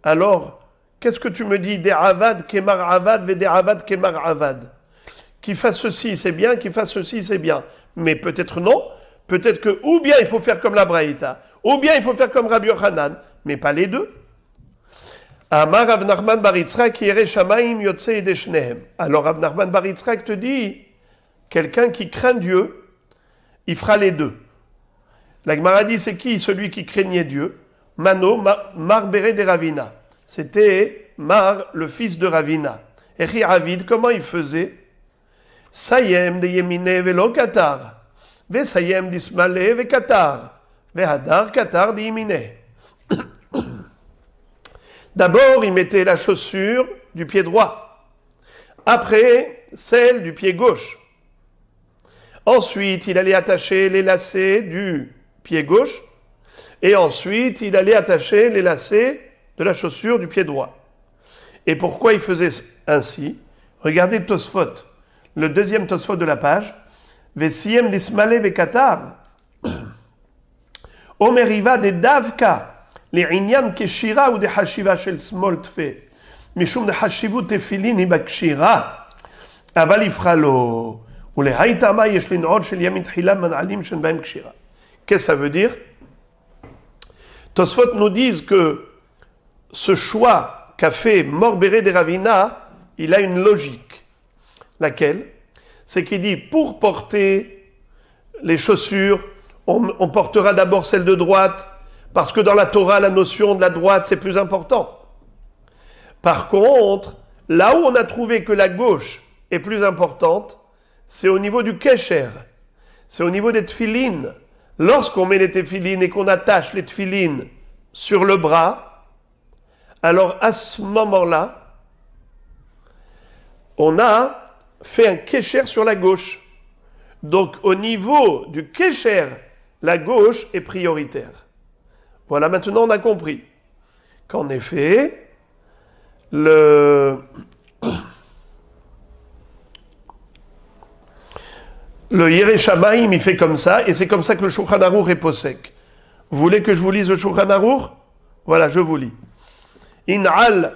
Alors, qu'est-ce que tu me dis des avad kemar avad ve des avad kemar avad? Qu'il fasse ceci, c'est bien, qu'il fasse ceci, c'est bien. Mais peut-être non. Peut-être que ou bien il faut faire comme la Braïta, ou bien il faut faire comme Rabbi Yochanan, mais pas les deux. Amar Rav Nachman bar Yitzchak yireh shamayim yotzei de shnehem. Alors Rav Nachman bar Yitzchak te dit, quelqu'un qui craint Dieu, il fera les deux. La Gemara dit, c'est qui celui qui craignait Dieu? Mano, Mar Béré de Ravina. C'était Mar, le fils de Ravina. Echi Avid, comment il faisait? Sayem de Yemine velo Katar. Vesayem d'Ismale ve Katar. Vehadar Katar de Yemine. D'abord, il mettait la chaussure du pied droit. Après, celle du pied gauche. Ensuite, il allait attacher les lacets du pied gauche. Et ensuite, il allait attacher les lacets de la chaussure du pied droit. Et pourquoi il faisait ainsi? Regardez Tosfot, le deuxième Tosfot de la page. Vesiem d'Ismale vekatar. Omeriva de Davka, les Inyan Keshira ou de Hashiva shel Smol Tfe. Mishum de Hashivu Tefilin Ibakshira. Aval Ifralo. Ou les Haïtama Yeshlin Od shel Yamin Tchila Manalim Shen Baim Kshira. Qu'est-ce que ça veut dire? Tosfot nous disent que ce choix qu'a fait Morbéré de Ravina, il a une logique. Laquelle? C'est qu'il dit, pour porter les chaussures, on portera d'abord celle de droite, parce que dans la Torah, la notion de la droite, c'est plus important. Par contre, là où on a trouvé que la gauche est plus importante, c'est au niveau du kesher, c'est au niveau des tfilines. Lorsqu'on met les tefilines et qu'on attache les tefilines sur le bras, alors à ce moment-là, on a fait un kesher sur la gauche. Donc au niveau du kesher, la gauche est prioritaire. Voilà, maintenant on a compris qu'en effet, le Yireh Shamayim, il fait comme ça, et c'est comme ça que le Shulchan Aruch est posek. Vous voulez que je vous lise le Shulchan Aruch? Voilà, je vous lis. In'ol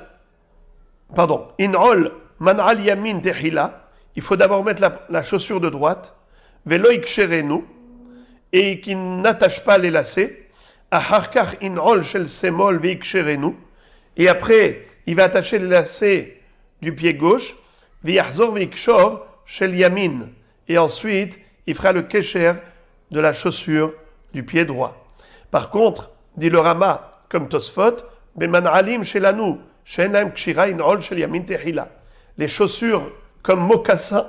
man'al yamin tehila. Il faut d'abord mettre la chaussure de droite. Velo iksherenu. Et qui n'attache pas les lacets. Aharkach in'ol shel semol veiksherenu. Et après, il va attacher les lacets du pied gauche. Veyachzor veikshor shel yamin. Et ensuite, il fera le kesher de la chaussure du pied droit. Par contre, dit le Rama, comme Tosfot, Beman'alim shelanu, shenaim kshira in'ol shel yamin tehila. Les chaussures comme mocassins,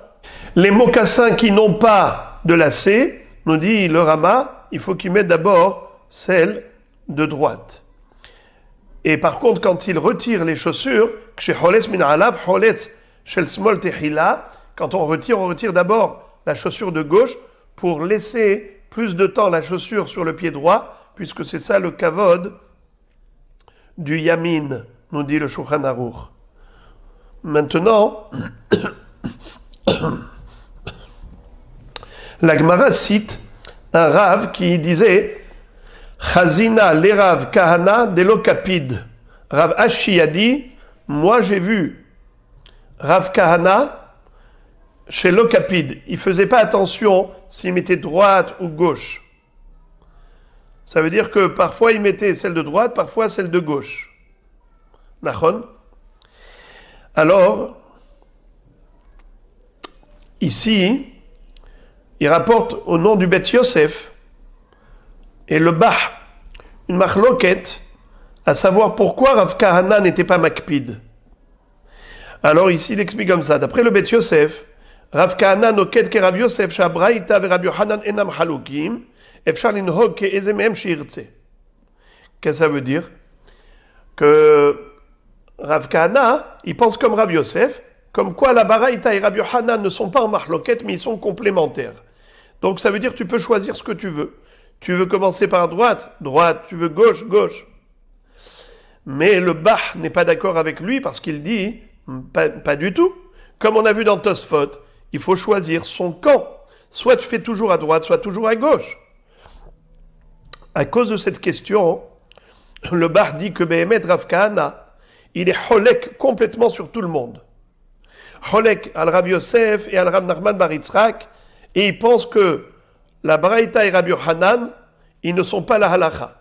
les mocassins qui n'ont pas de lacets, nous dit le Rama, il faut qu'ils mettent d'abord celle de droite. Et par contre, quand il retire les chaussures, ksheholes min alav holetz shel smol tehila, quand on retire d'abord la chaussure de gauche pour laisser plus de temps la chaussure sur le pied droit, puisque c'est ça le kavod du yamin, nous dit le Shulchan Aruch. Maintenant, la Gemara cite un Rav qui disait Chazina le Rav Kahana de l'Okapid. Rav Ashi a dit, moi j'ai vu Rav Kahana chez l'Okapid. Il ne faisait pas attention s'il mettait droite ou gauche. Ça veut dire que parfois il mettait celle de droite, parfois celle de gauche. Nachon. Alors, ici, il rapporte au nom du Bet Yosef et le Bah, une machloket, à savoir pourquoi Rav Kahana n'était pas makpid. Alors ici, il explique comme ça. D'après le Bet Yosef, Rav Kahana noket ke Rav Yosef shabraïta ve Rav Yohanan enam halukim, efshar linhog ke eze mehem shirtze. Qu'est-ce que ça veut dire? Que Rav Kahana, il pense comme Rav Yosef, comme quoi la Baraïta et Rav Yohanan ne sont pas en mahloket, mais ils sont complémentaires. Donc ça veut dire que tu peux choisir ce que tu veux. Tu veux commencer par droite, droite. Tu veux gauche, gauche. Mais le Bah n'est pas d'accord avec lui parce qu'il dit, pas du tout. Comme on a vu dans Tosfot, il faut choisir son camp. Soit tu fais toujours à droite, soit toujours à gauche. À cause de cette question, le Bah dit que Behemet Rav Kahana, il est holek complètement sur tout le monde. Holek al Rav Yosef et al Rav Nachman bar Yitzhak, et il pense que la Baraïta et Rabbi Yohanan, ils ne sont pas la halacha.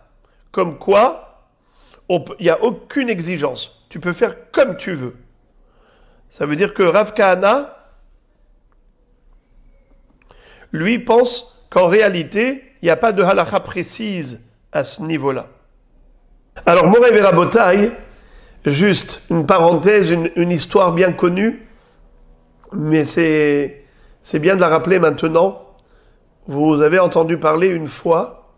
Comme quoi, il n'y a aucune exigence. Tu peux faire comme tu veux. Ça veut dire que Rav Kahana, lui, pense qu'en réalité, il n'y a pas de halacha précise à ce niveau-là. Alors, Moré Verabotai, juste une parenthèse, une histoire bien connue, mais c'est bien de la rappeler maintenant. Vous avez entendu parler une fois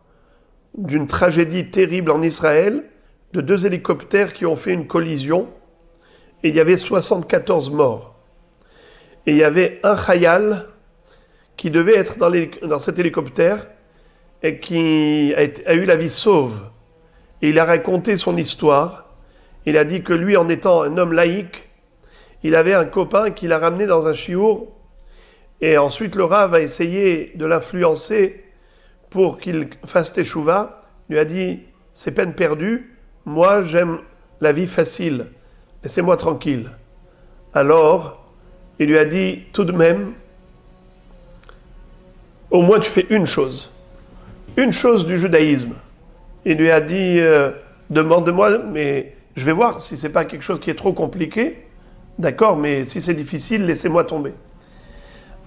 d'une tragédie terrible en Israël, de 2 hélicoptères qui ont fait une collision, et il y avait 74 morts. Et il y avait un chayal qui devait être dans cet hélicoptère et qui a eu la vie sauve. Et il a raconté son histoire. Il a dit que lui, en étant un homme laïque, il avait un copain qui l'a ramené dans un chiour. Et ensuite, le Rav a essayé de l'influencer pour qu'il fasse teshuva. Il lui a dit, c'est peine perdue, moi j'aime la vie facile, laissez-moi tranquille. Alors, il lui a dit, tout de même, au moins tu fais une chose du judaïsme. Il lui a dit, demande-moi, mais je vais voir si c'est pas quelque chose qui est trop compliqué. D'accord, mais si c'est difficile, laissez-moi tomber.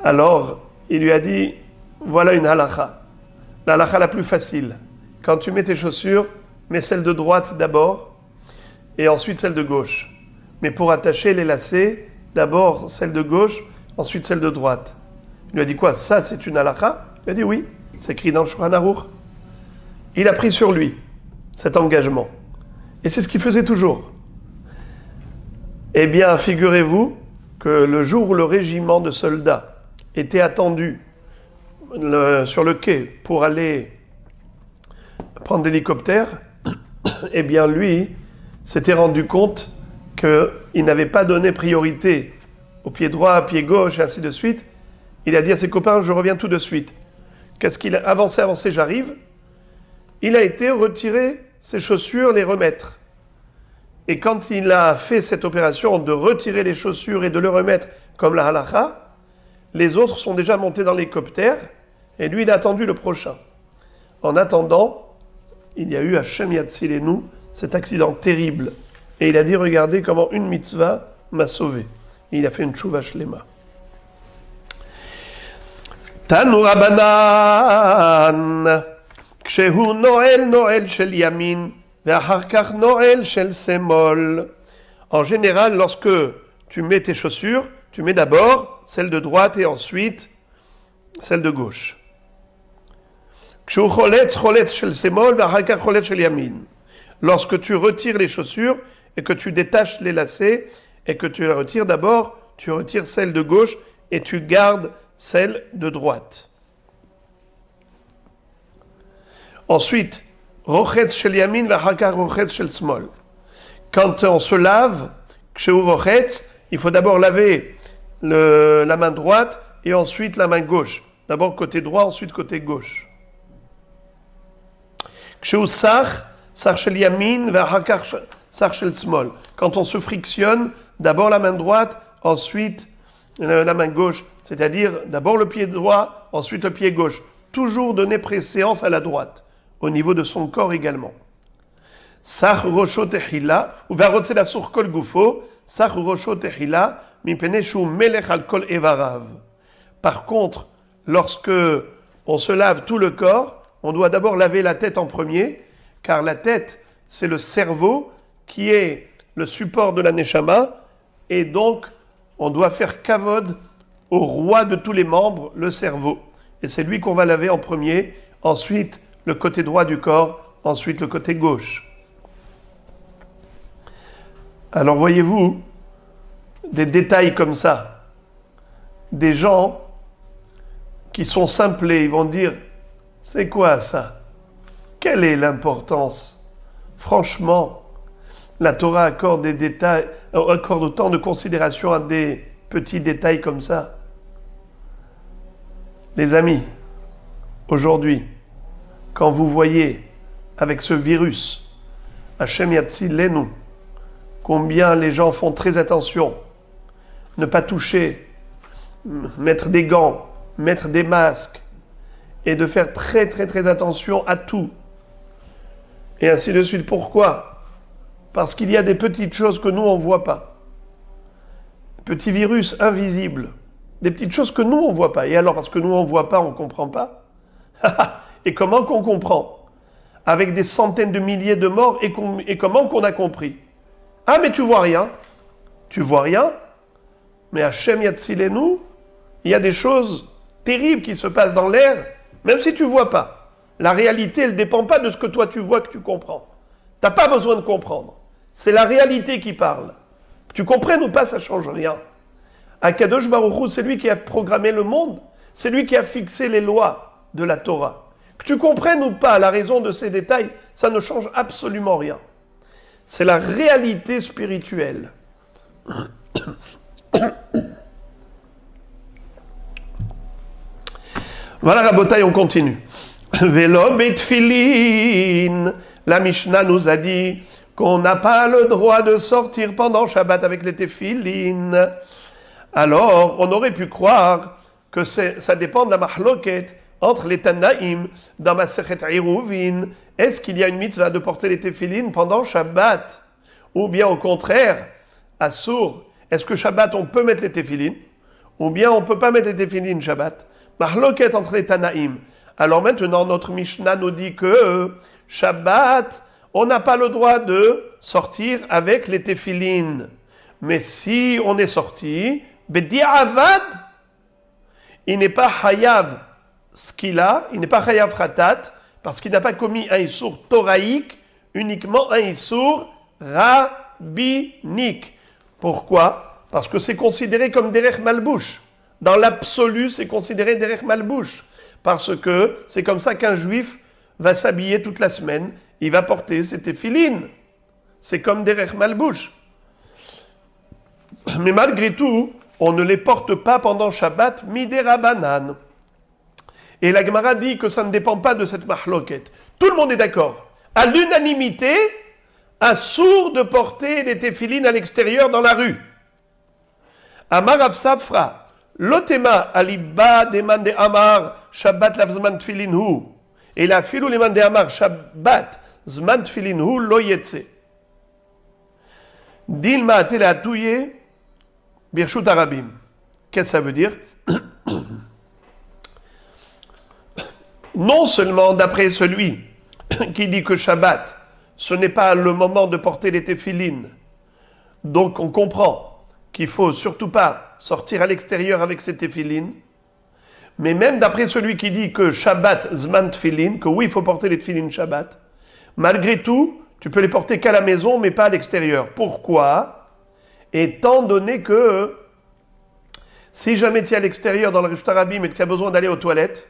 Alors, il lui a dit, voilà une halakha. La halakha la plus facile. Quand tu mets tes chaussures, mets celle de droite d'abord, et ensuite celle de gauche. Mais pour attacher les lacets, d'abord celle de gauche, ensuite celle de droite. Il lui a dit quoi? Ça, c'est une halakha? Il a dit oui, c'est écrit dans le Shulchan Aruch. Il a pris sur lui cet engagement. Et c'est ce qu'il faisait toujours. Eh bien, figurez-vous que le jour où le régiment de soldats était attendu sur le quai pour aller prendre l'hélicoptère, eh bien lui s'était rendu compte qu'il n'avait pas donné priorité au pied droit, au pied gauche, et ainsi de suite. Il a dit à ses copains, je reviens tout de suite. Qu'est-ce qu'il a avancé, j'arrive. Il a été retirer ses chaussures, les remettre. Et quand il a fait cette opération de retirer les chaussures et de les remettre comme la halakha, les autres sont déjà montés dans l'hélicoptère et lui il a attendu le prochain. En attendant, il y a eu Hashem Yatzilenu, cet accident terrible. Et il a dit, regardez comment une mitzvah m'a sauvé. Et il a fait une tshuva shlema. Tanu Rabbanan, kshehu noel shel yamin, ve'achar kach noel shel semol. En général, lorsque tu mets tes chaussures, tu mets d'abord celle de droite et ensuite celle de gauche. Lorsque tu retires les chaussures et que tu détaches les lacets et que tu les retires d'abord, tu retires celle de gauche et tu gardes celle de droite. Ensuite, rochetz shel yamin v'achar rochetz shel smol. Quand on se lave, il faut d'abord laver la main droite et ensuite la main gauche. D'abord côté droit, ensuite côté gauche. Quand on se frictionne, d'abord la main droite, ensuite la main gauche. C'est-à-dire d'abord le pied droit, ensuite le pied gauche. Toujours donner préséance à la droite, au niveau de son corps également. Sach rosho tehila, ou varotse la sur kol gufo, sach rosho tehila, mipene shu melech al kol evarav. Par contre, lorsque on se lave tout le corps, on doit d'abord laver la tête en premier, car la tête, c'est le cerveau qui est le support de la neshama, et donc on doit faire kavod au roi de tous les membres, le cerveau. Et c'est lui qu'on va laver en premier, ensuite le côté droit du corps, ensuite le côté gauche. Alors voyez-vous, des détails comme ça, des gens qui sont simplés, ils vont dire, c'est quoi ça? Quelle est l'importance? Franchement, la Torah accorde des détails, accorde autant de considération à des petits détails comme ça. Les amis, aujourd'hui, quand vous voyez avec ce virus, Hashem Yatzilenu, combien les gens font très attention, ne pas toucher, mettre des gants, mettre des masques, et de faire très très très attention à tout. Et ainsi de suite. Pourquoi? Parce qu'il y a des petites choses que nous on ne voit pas. Petits virus invisibles. Des petites choses que nous on ne voit pas. Et alors parce que nous on ne voit pas, on ne comprend pas. Et comment qu'on comprend? Avec des centaines de milliers de morts, et comment qu'on a compris? Ah mais tu vois rien. Tu vois rien? Mais Hashem Yatzilenu, il y a des choses terribles qui se passent dans l'air, même si tu ne vois pas. La réalité, elle ne dépend pas de ce que toi tu vois, que tu comprends. Tu n'as pas besoin de comprendre. C'est la réalité qui parle. Que tu comprennes ou pas, ça ne change rien. Akadosh Baruch Hu, c'est lui qui a programmé le monde. C'est lui qui a fixé les lois de la Torah. Que tu comprennes ou pas la raison de ces détails, ça ne change absolument rien. C'est la réalité spirituelle. Voilà, Rabotaï, on continue. Vélo betfilin. La Mishnah nous a dit qu'on n'a pas le droit de sortir pendant Shabbat avec les téfilines. Alors, on aurait pu croire que ça dépend de la mahloket entre les Tanaïm dans Masechet Iruvin. Est-ce qu'il y a une mitzvah de porter les téfilines pendant Shabbat? Ou bien au contraire, Assour, est-ce que Shabbat on peut mettre les téfilines? Ou bien on ne peut pas mettre les téfilines Shabbat? Mahloket entre les Tanaïm. Alors maintenant, notre Mishnah nous dit que Shabbat, on n'a pas le droit de sortir avec les téfilines. Mais si on est sorti, Bedi'avad, il n'est pas Hayav Skila, il n'est pas Hayav Khatat, parce qu'il n'a pas commis un Issour Toraïque, uniquement un Issour Rabbinique. Pourquoi? Parce que c'est considéré comme Derech Malbouche. Dans l'absolu, c'est considéré Derech Malbouche. Parce que c'est comme ça qu'un juif va s'habiller toute la semaine, il va porter ses téfilines. C'est comme Derech Malbouche. Mais malgré tout, on ne les porte pas pendant Shabbat, midera banan. Et la Gemara dit que ça ne dépend pas de cette mahloket. Tout le monde est d'accord. À l'unanimité, assour de porter les téfilines à l'extérieur dans la rue. Amar Rav Safra. Lotema aliba demande amar Shabbat lav zman tfilin hu. Et la filou demande amar Shabbat zman tfilin hu lo yetse. Dilma atele atouye birshut arabim. Qu'est-ce que ça veut dire? Non seulement d'après celui qui dit que Shabbat, ce n'est pas le moment de porter les téfilines. Donc on comprend qu'il ne faut surtout pas sortir à l'extérieur avec ses téfilines. Mais même d'après celui qui dit que Shabbat, Zman Tfilin, que oui, il faut porter les Tfilin Shabbat, malgré tout, tu peux les porter qu'à la maison, mais pas à l'extérieur. Pourquoi? Étant donné que si jamais tu es à l'extérieur dans le Rishut Arabim et que tu as besoin d'aller aux toilettes,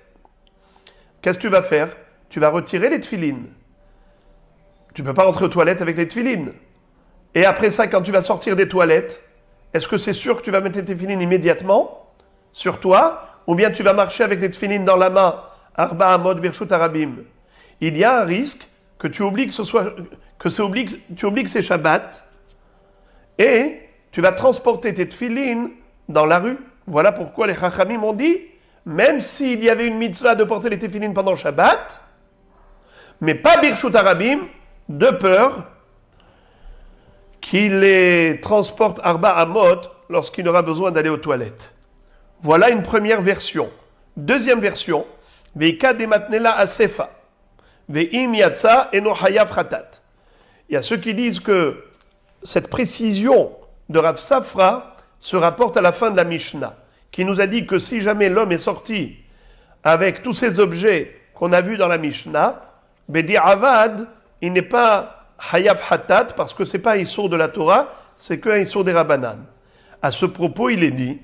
qu'est-ce que tu vas faire? Tu vas retirer les Tfilin. Tu ne peux pas rentrer aux toilettes avec les Tfilin. Et après ça, quand tu vas sortir des toilettes, est-ce que c'est sûr que tu vas mettre les téfilines immédiatement sur toi, ou bien tu vas marcher avec les téfilines dans la main, Arba Amod Birshut Arabim? Il y a un risque que tu oublies que c'est Shabbat, et tu vas transporter tes téfilines dans la rue. Voilà pourquoi les Chachamim ont dit, même s'il y avait une mitzvah de porter les téfilines pendant Shabbat, mais pas Birshut Arabim, de peur qu'il les transporte Arba Amot lorsqu'il aura besoin d'aller aux toilettes. Voilà une première version. Deuxième version, Veika dematnela asefa, ve'im yatsa eno hayav khatat. Il y a ceux qui disent que cette précision de Rav Safra se rapporte à la fin de la Mishnah, qui nous a dit que si jamais l'homme est sorti avec tous ces objets qu'on a vus dans la Mishnah, Bedi Avad, il n'est pas Hayav Hatat, parce que ce n'est pas un Issour de la Torah, c'est qu'un Issour des Rabbanan. À ce propos, il est dit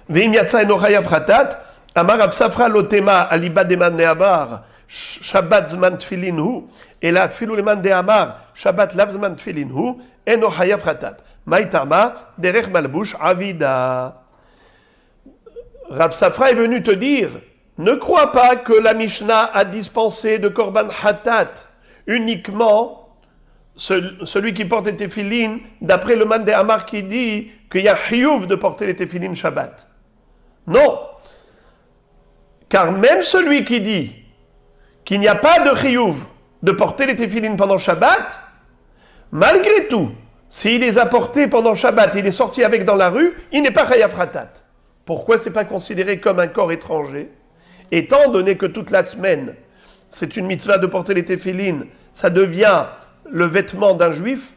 Veim Yatsa eno Hayav Hatat, Amar Rav Safra lotema aliba deman ne'amar, Shabbat zman tfilin hu, et là, filou leman de'amar, Shabbat lav zman tfilin hu, eno Hayav Hatat. Maïtama, derech malbush, avida. Rav Safra est venu te dire, ne crois pas que la Mishnah a dispensé de Korban Hatat uniquement celui qui porte les téphilines, d'après le man de Amar qui dit qu'il y a chiyuv de porter les téphilines Shabbat. Non. Car même celui qui dit qu'il n'y a pas de chiyuv de porter les téphilines pendant Shabbat, malgré tout, s'il les a portés pendant Shabbat, il est sorti avec dans la rue, il n'est pas chayav hatat. Pourquoi c'est pas considéré comme un corps étranger? Étant donné que toute la semaine, c'est une mitzvah de porter les téphilines, ça devient le vêtement d'un juif,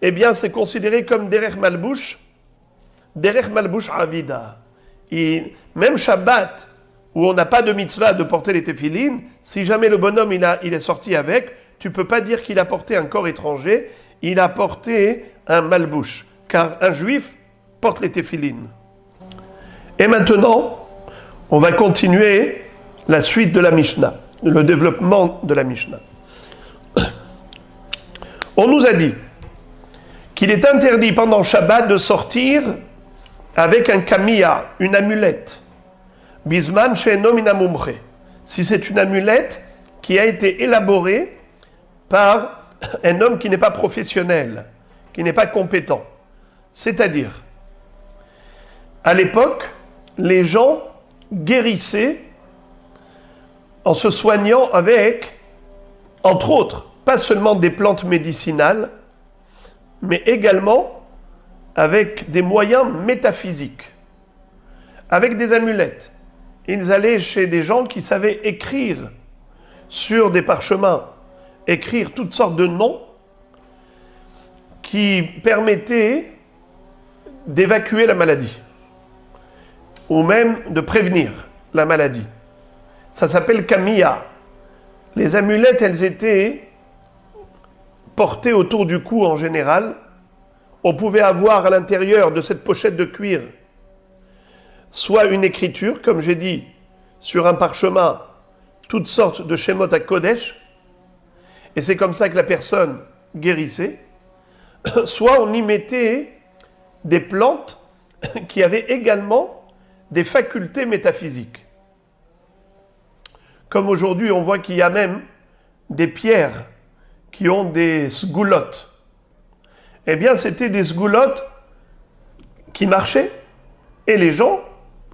eh bien c'est considéré comme derech malbush avida. Et même Shabbat, où on n'a pas de mitzvah de porter les téphilines, si jamais le bonhomme il est sorti avec, tu peux pas dire qu'il a porté un corps étranger, il a porté un malbouche, car un juif porte les téphilines. Et maintenant, on va continuer la suite de la Mishnah, le développement de la Mishnah. On nous a dit qu'il est interdit pendant Shabbat de sortir avec un kamiya, une amulette. Bisman she'eno min hamumche. Si c'est une amulette qui a été élaborée par un homme qui n'est pas professionnel, qui n'est pas compétent. C'est-à-dire, à l'époque, les gens guérissaient en se soignant avec, entre autres, pas seulement des plantes médicinales, mais également avec des moyens métaphysiques, avec des amulettes. Ils allaient chez des gens qui savaient écrire sur des parchemins, écrire toutes sortes de noms qui permettaient d'évacuer la maladie ou même de prévenir la maladie. Ça s'appelle kamiya. Les amulettes, elles étaient portées autour du cou en général. On pouvait avoir à l'intérieur de cette pochette de cuir soit une écriture, comme j'ai dit, sur un parchemin, toutes sortes de Shemot HaKodesh, et c'est comme ça que la personne guérissait, soit on y mettait des plantes qui avaient également des facultés métaphysiques. Comme aujourd'hui, on voit qu'il y a même des pierres qui ont des sgoulottes. Eh bien, c'était des sgoulottes qui marchaient et les gens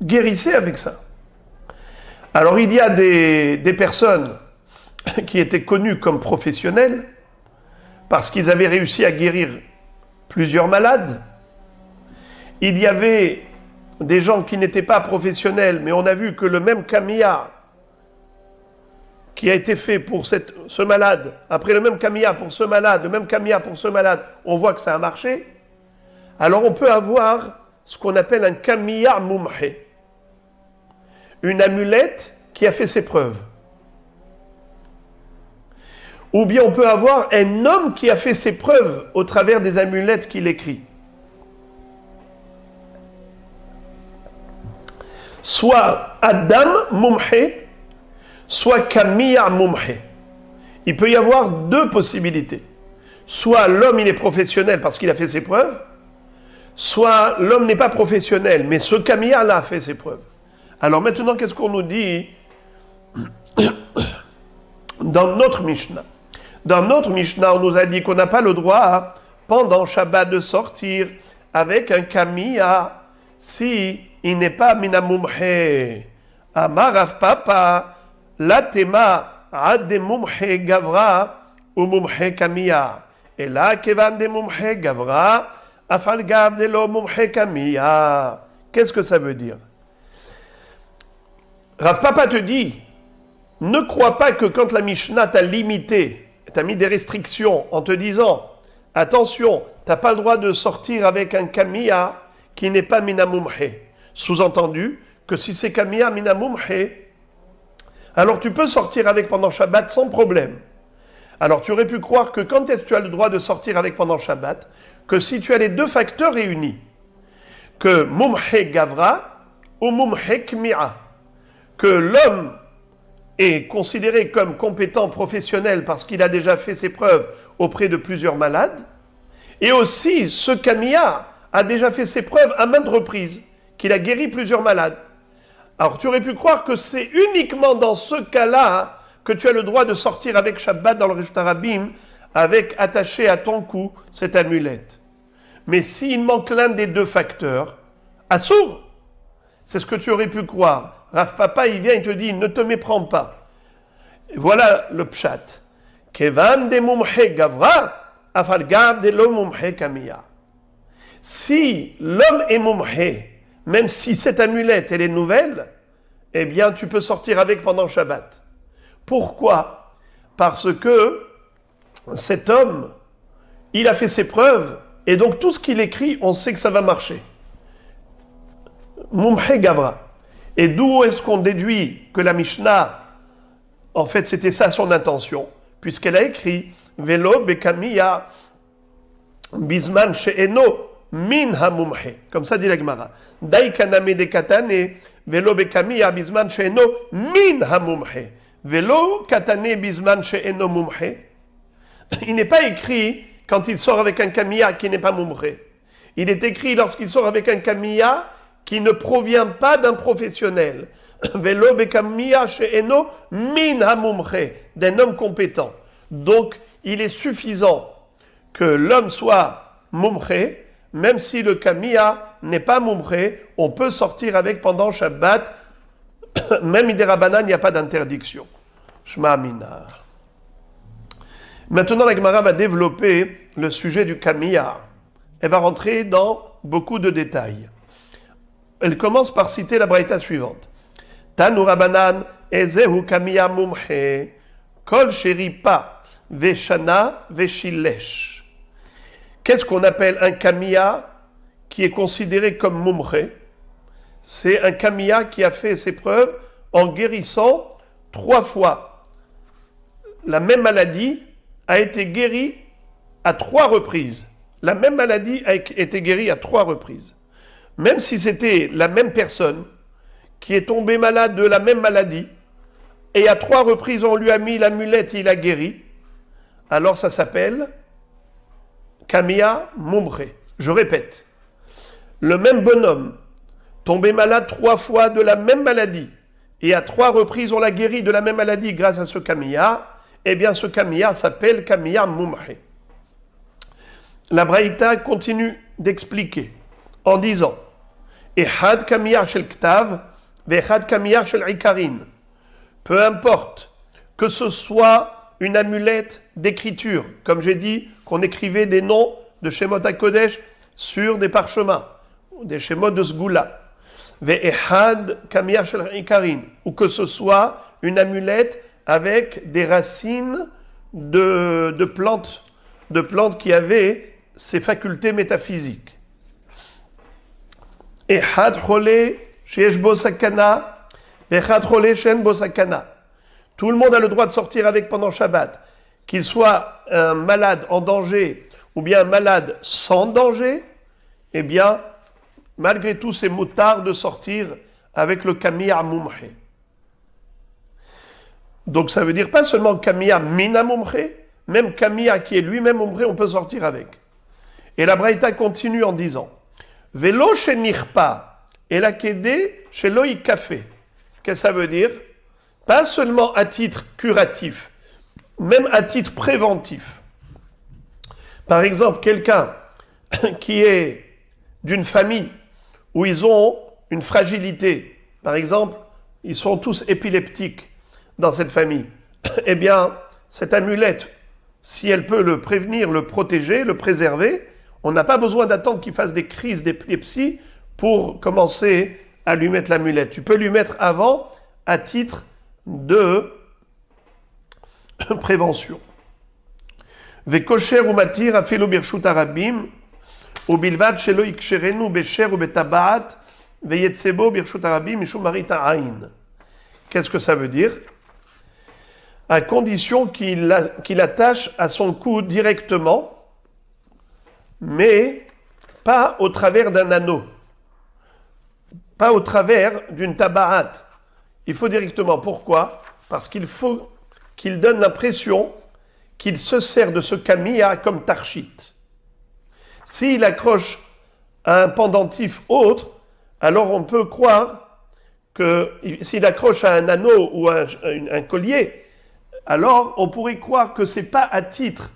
guérissaient avec ça. Alors, il y a des personnes qui étaient connues comme professionnelles parce qu'ils avaient réussi à guérir plusieurs malades. Il y avait des gens qui n'étaient pas professionnels, mais on a vu que le même kamiya qui a été fait pour ce malade, après le même kamiya pour ce malade, le même kamiya pour ce malade, on voit que ça a marché. Alors on peut avoir ce qu'on appelle un kamiya mumhe, une amulette qui a fait ses preuves. Ou bien on peut avoir un homme qui a fait ses preuves au travers des amulettes qu'il écrit. Soit Adam mumhe, soit Kamiya mumhe. Il peut y avoir deux possibilités. Soit l'homme il est professionnel parce qu'il a fait ses preuves, soit l'homme n'est pas professionnel, mais ce Kamiya là a fait ses preuves. Alors maintenant, qu'est-ce qu'on nous dit dans notre Mishnah? Dans notre Mishnah, on nous a dit qu'on n'a pas le droit, pendant Shabbat, de sortir avec un Kamiya si il n'est pas minamumhe. Amar Rav Papa, la tema ad de mumhe gavra ou mumhe kamiya. Et là, kevan de mumhe gavra, afal gav de lo mumhe kamiya. Qu'est-ce que ça veut dire? Rav Papa te dit, ne crois pas que quand la Mishnah t'a limité, t'a mis des restrictions en te disant, attention, t'as pas le droit de sortir avec un kamiya qui n'est pas minamumhe. Sous-entendu que si c'est kamiya minamumhe, alors tu peux sortir avec pendant Shabbat sans problème. Alors tu aurais pu croire que quand est-ce que tu as le droit de sortir avec pendant Shabbat? Que si tu as les deux facteurs réunis, que mumhe gavra ou mumhe kmi'a, que l'homme est considéré comme compétent professionnel parce qu'il a déjà fait ses preuves auprès de plusieurs malades, et aussi ce kamiya a déjà fait ses preuves à maintes reprises, qu'il a guéri plusieurs malades. Alors tu aurais pu croire que c'est uniquement dans ce cas-là que tu as le droit de sortir avec Shabbat dans le Reshut Harabim, avec attaché à ton cou cette amulette. Mais s'il manque l'un des deux facteurs, assour, c'est ce que tu aurais pu croire. Rav Papa, il vient, il te dit, ne te méprends pas. Et voilà le pshat. Kevan de mumhe gavra, afal gav de lo mumhe kamiya. Si l'homme est mumhe, même si cette amulette, elle est nouvelle, eh bien, tu peux sortir avec pendant Shabbat. Pourquoi? Parce que cet homme, il a fait ses preuves, et donc tout ce qu'il écrit, on sait que ça va marcher. Mumhe gavra. Et d'où est-ce qu'on déduit que la Mishnah, en fait, c'était ça son intention, puisqu'elle a écrit Velo bekamiya bisman she'eno min hamumhe. Comme ça dit la Gemara. Dai kaname de katane velo bekamiya bisman she'eno min hamumhe. Velo katane bisman she'eno mumhe. Il n'est pas écrit quand il sort avec un kamiya qui n'est pas mumhe. Il est écrit lorsqu'il sort avec un kamiya qui ne provient pas d'un professionnel. Velo bekamiya she'eno min hamumhe, d'un homme compétent. Donc, il est suffisant que l'homme soit mumche, même si le kamiya n'est pas mumche, on peut sortir avec pendant Shabbat, même idérabanan, il n'y a pas d'interdiction. Shema Amina. Maintenant, la Gemara va développer le sujet du kamiya. Elle va rentrer dans beaucoup de détails. Elle commence par citer la braïta suivante. Tanu Rabanan ezehu kamiya mumche kol sheripa veshana veshilesh. Qu'est-ce qu'on appelle un kamiya qui est considéré comme mumche? C'est un kamiya qui a fait ses preuves en guérissant 3 fois. La même maladie a été guérie à 3 reprises. La même maladie a été guérie à 3 reprises. Même si c'était la même personne qui est tombée malade de la même maladie, et à 3 reprises on lui a mis l'amulette et il a guéri, alors ça s'appelle kamiya mumche. Je répète, le même bonhomme tombé malade 3 fois de la même maladie, et à 3 reprises on l'a guéri de la même maladie grâce à ce kamiya, eh bien ce kamiya s'appelle kamiya mumche. La braïta continue d'expliquer en disant Ehad kamiya shel ktav, vehad kamiya shel ikarin. Peu importe que ce soit une amulette d'écriture, comme j'ai dit qu'on écrivait des noms de Shemot HaKodesh sur des parchemins, des Shemot de Sgoula, vehad kamiya shel ikarin, ou que ce soit une amulette avec des racines de plantes qui avaient ces facultés métaphysiques. Ehad chole sheyesh bo sakana, echad chole she'en bo sakana. Tout le monde a le droit de sortir avec pendant Shabbat, qu'il soit un malade en danger ou bien un malade sans danger, eh bien, malgré tout, c'est moutard de sortir avec le kamiya mumche. Donc ça veut dire pas seulement kamiya mina mumche, même kamiya qui est lui-même mumche, on peut sortir avec. Et la braïta continue en disant Velo shenirpa et la kédé chez l'oï café. Qu'est-ce que ça veut dire? Pas seulement à titre curatif, même à titre préventif. Par exemple, quelqu'un qui est d'une famille où ils ont une fragilité, par exemple, ils sont tous épileptiques dans cette famille, eh bien, cette amulette, si elle peut le prévenir, le protéger, le préserver, on n'a pas besoin d'attendre qu'il fasse des crises d'épilepsie pour commencer à lui mettre l'amulette. Tu peux lui mettre avant à titre de prévention. Vekosher ou matir afilo birshut harabim ou bilvad shelo iksherenu besher ou betabaat veyetzebo birshut harabim mishum marita ain. Qu'est-ce que ça veut dire? à condition qu'il attache à son cou directement, mais pas au travers d'un anneau, pas au travers d'une tabarat. Il faut directement. Pourquoi? Parce qu'il faut qu'il donne l'impression qu'il se sert de ce camilla comme tarchit. S'il accroche à un pendentif autre, alors on peut croire que s'il accroche à un anneau ou à un collier, alors on pourrait croire que ce n'est pas à titre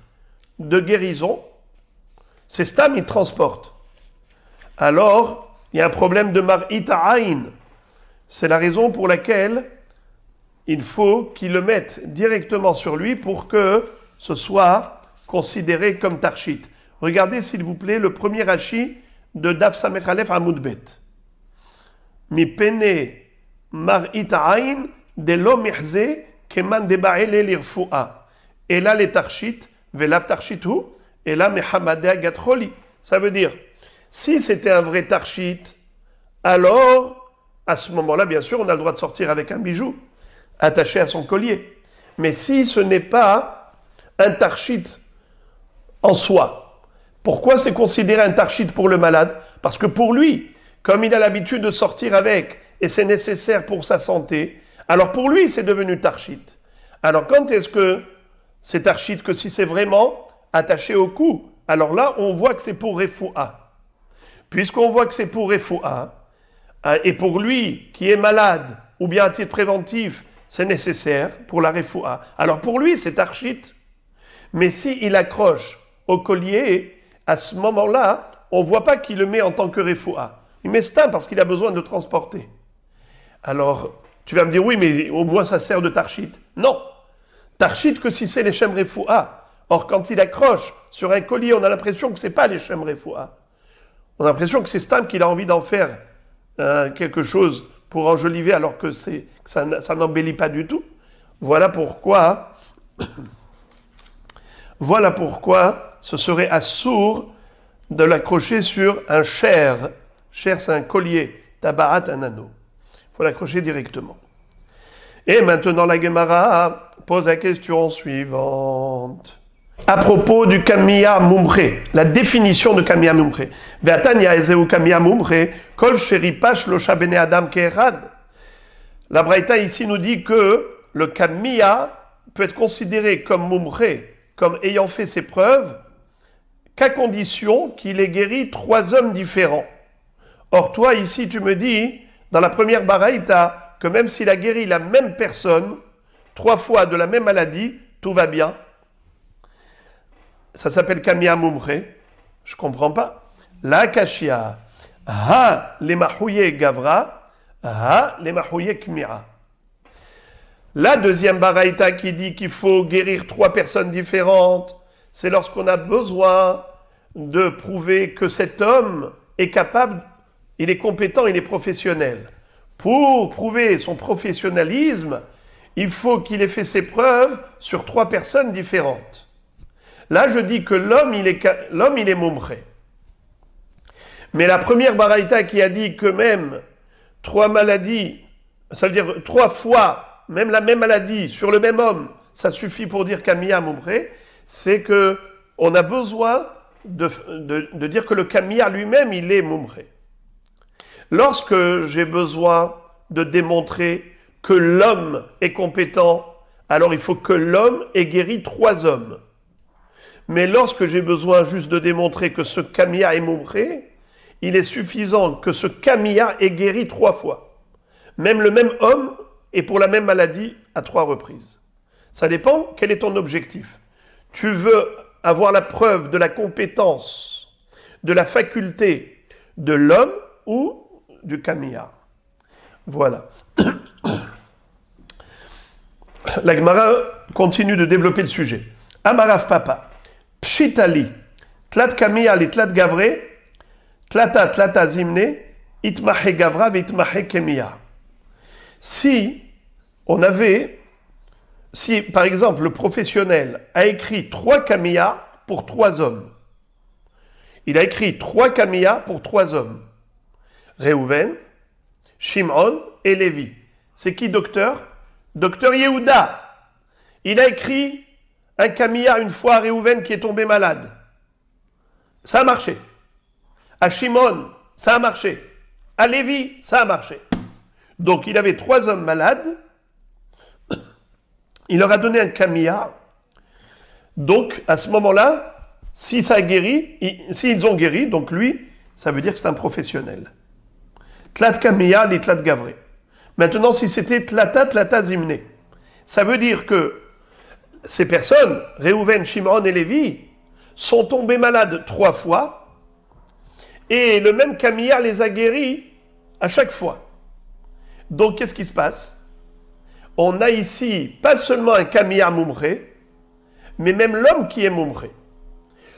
de guérison, c'est stam, il transporte. Alors, il y a un problème de mar'it aïn. C'est la raison pour laquelle il faut qu'il le mette directement sur lui pour que ce soit considéré comme tarchit. Regardez s'il vous plaît le premier Rashi de Daf Samech Aleph Amoud Bet. Mi pene mar'it aïn de lo mihze keman deba'ele lirfu'a. Et là les tarchit, velav tarchitu, et là mehamadea gatcholi. Ça veut dire, si c'était un vrai tarchit, alors à ce moment-là, bien sûr, on a le droit de sortir avec un bijou attaché à son collier. Mais si ce n'est pas un tarchit en soi, pourquoi c'est considéré un tarchit pour le malade? Parce que pour lui, comme il a l'habitude de sortir avec, et c'est nécessaire pour sa santé, alors pour lui, c'est devenu tarchit. Alors quand est-ce que c'est tarchit? Que si c'est vraiment attaché au cou, alors là, on voit que c'est pour refoua. Puisqu'on voit que c'est pour refoua, et pour lui, qui est malade, ou bien à titre préventif, c'est nécessaire pour la refoua. Alors pour lui, c'est tarchit. Mais s'il accroche au collier, à ce moment-là, on ne voit pas qu'il le met en tant que refoua. Il met stam parce qu'il a besoin de transporter. Alors, tu vas me dire, oui, mais au moins ça sert de tarchit. Non. Tarchit que si c'est les shem refoua. Or, quand il accroche sur un collier, on a l'impression que ce n'est pas les shem refoua. On a l'impression que c'est stam qu'il a envie d'en faire quelque chose pour enjoliver, alors que ça n'embellit pas du tout. Voilà pourquoi ce serait assourd de l'accrocher sur un cher. Cher, c'est un collier. Tabarat, un anneau. Il faut l'accrocher directement. Et maintenant, la Gemara pose la question suivante. À propos du Kamiya Mumre, la définition de Kamiya Mumre. Ve'atanya ezeu Kamiya Mumre, kol sheripash lo shabene adam ke'erad. La Braïta ici nous dit que le Kamiya peut être considéré comme Mumre, comme ayant fait ses preuves, qu'à condition qu'il ait guéri 3 hommes différents. Or, toi, ici, tu me dis, dans la première Baraïta, que même s'il a guéri la même personne, 3 fois de la même maladie, tout va bien. Ça s'appelle Kamiya Mumre. Je ne comprends pas. La Kashia. Ha le mahouye gavra. Ha le mahouye kmira. La deuxième Baraïta qui dit qu'il faut guérir 3 personnes différentes, c'est lorsqu'on a besoin de prouver que cet homme est capable, il est compétent, il est professionnel. Pour prouver son professionnalisme, il faut qu'il ait fait ses preuves sur 3 personnes différentes. Là, je dis que l'homme, il est mumré. Mais la première Baraïta qui a dit que même 3 maladies, ça veut dire 3 fois, même la même maladie sur le même homme, ça suffit pour dire Kamiya mumré, c'est que on a besoin de dire que le Kamiya lui-même, il est mumré. Lorsque j'ai besoin de démontrer que l'homme est compétent, alors il faut que l'homme ait guéri 3 hommes. Mais lorsque j'ai besoin juste de démontrer que ce Kamiya est mumré, il est suffisant que ce Kamiya ait guéri 3 fois. Même le même homme et pour la même maladie à 3 reprises. Ça dépend quel est ton objectif. Tu veux avoir la preuve de la compétence, de la faculté de l'homme ou du Kamiya. Voilà. La Gemara continue de développer le sujet. Amarav Papa. Pshitali, tlat Kamiya li tlat Gavre, tlata zimne, itmahe Gavra itmahe Kemiya. Si par exemple le professionnel a écrit 3 Kamiya pour 3 hommes, il a écrit 3 Kamiya pour 3 hommes, Reuven, Shimon et Lévi. C'est qui docteur? Docteur Yehuda. Il a écrit un Kamiya une fois à Réhouven qui est tombé malade. Ça a marché. À Shimon, ça a marché. À Lévi, ça a marché. Donc il avait 3 hommes malades. Il leur a donné un Kamiya. Donc à ce moment-là, si ça a guéri, s'ils ont guéri, donc lui, ça veut dire que c'est un professionnel. Tlat Kamiya, les Tlat Gavré. Maintenant, si c'était Tlata Zimné, ça veut dire que ces personnes, Réhouven, Shimon et Lévi, sont tombés malades 3 fois et le même Kamiya les a guéris à chaque fois. Donc, qu'est-ce qui se passe? On a ici pas seulement un Kamiya Moumré, mais même l'homme qui est Moumré.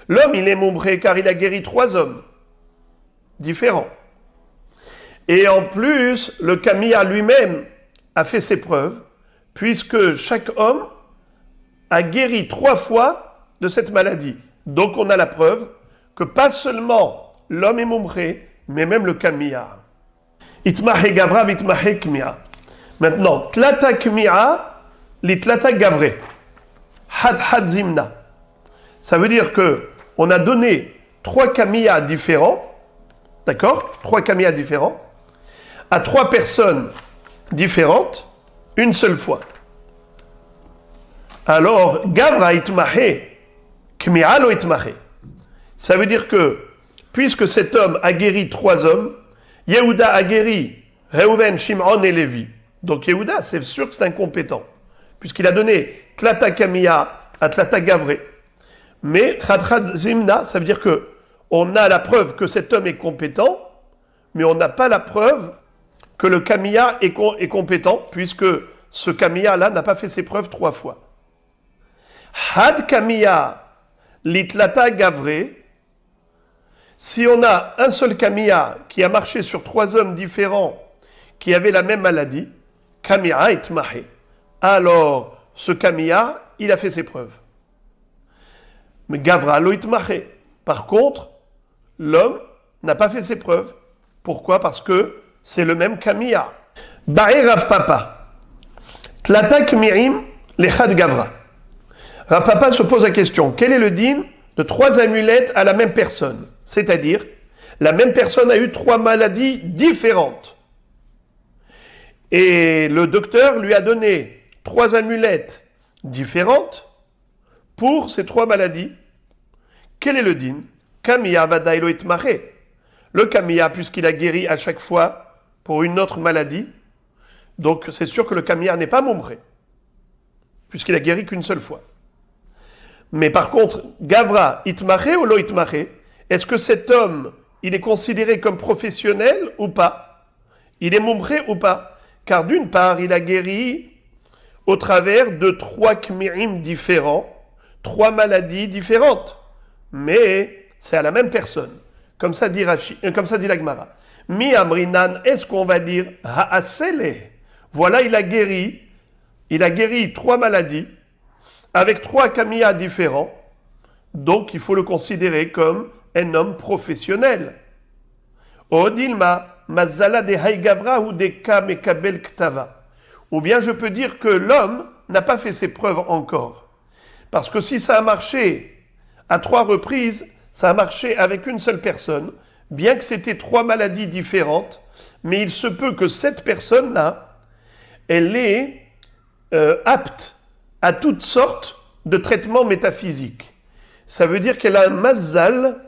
L'homme, il est Moumré car il a guéri 3 hommes différents. Et en plus, le Kamiya lui-même a fait ses preuves, puisque chaque homme a guéri 3 fois de cette maladie. Donc on a la preuve que pas seulement l'homme est Moumré, mais même le Kamiya. Itmahe Gavra, Itmahe Kmiya. Maintenant, Tlata Kmiya, li Tlata Gavré. Had Had Zimna. Ça veut dire que on a donné 3 Kamiya différents, d'accord? 3 Kamiya différents, à 3 personnes différentes, une seule fois. Alors, Gavra Itmahe, Kmiya lo Itmahe. Ça veut dire que, puisque cet homme a guéri 3 hommes, Yehuda a guéri Réhouven, Shimon et Lévi. Donc Yehuda, c'est sûr que c'est incompétent, puisqu'il a donné Tlata Kamiya à Tlata Gavré. Mais Khadkhad Zimna, ça veut dire que on a la preuve que cet homme est compétent, mais on n'a pas la preuve que le Kamiya est compétent, puisque ce Kamiya-là n'a pas fait ses preuves 3 fois. Had Kamiya litlata Gavré, si on a un seul Kamiya qui a marché sur 3 hommes différents qui avaient la même maladie, Kamiya itmahe. Alors, ce Kamiya, il a fait ses preuves. Mais Gavra lo itmahe. Par contre, l'homme n'a pas fait ses preuves. Pourquoi? Parce que c'est le même Kamiya. Bae Rav Papa. Tlata Kmirim lechad Gavra. Rav Papa se pose la question, quel est le din de 3 amulettes à la même personne? C'est-à-dire, la même personne a eu 3 maladies différentes. Et le docteur lui a donné 3 amulettes différentes pour ces 3 maladies. Quel est le din? Kamiya vadailo itmahe. Le Kamiya, puisqu'il a guéri à chaque fois pour une autre maladie, donc c'est sûr que le Kamiya n'est pas Moumré, puisqu'il a guéri qu'une seule fois. Mais par contre, Gavra itmahe ou lo itmahe, est-ce que cet homme, il est considéré comme professionnel ou pas? Il est Moumré ou pas? Car d'une part, il a guéri au travers de 3 kmirim différents, 3 maladies différentes. Mais c'est à la même personne. Comme ça dit la Gemara. Mi amrinan, est-ce qu'on va dire ha'asele? Voilà, il a guéri 3 maladies avec 3 Kamiya différents. Donc il faut le considérer comme un homme professionnel. Odilma mazala de haïgavra ou de ka mekabel ktava. Ou bien je peux dire que l'homme n'a pas fait ses preuves encore. Parce que si ça a marché à 3 reprises, ça a marché avec une seule personne, bien que c'était 3 maladies différentes, mais il se peut que cette personne-là, elle est apte à toutes sortes de traitements métaphysiques. Ça veut dire qu'elle a un mazal,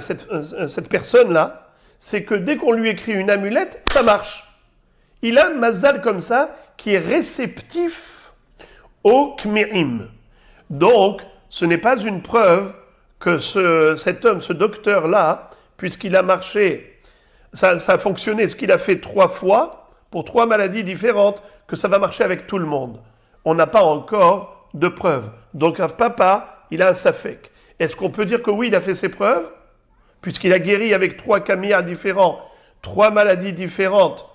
cette personne-là, c'est que dès qu'on lui écrit une amulette, ça marche. Il a un mazal comme ça qui est réceptif au kmi'im. Donc, ce n'est pas une preuve que cet homme, ce docteur-là, puisqu'il a marché, ça a fonctionné, ce qu'il a fait 3 fois, pour 3 maladies différentes, que ça va marcher avec tout le monde. On n'a pas encore de preuves. Donc Rav Papa, il a un safek. Est-ce qu'on peut dire que oui, il a fait ses preuves? Puisqu'il a guéri avec 3 Kamiya différents, 3 maladies différentes,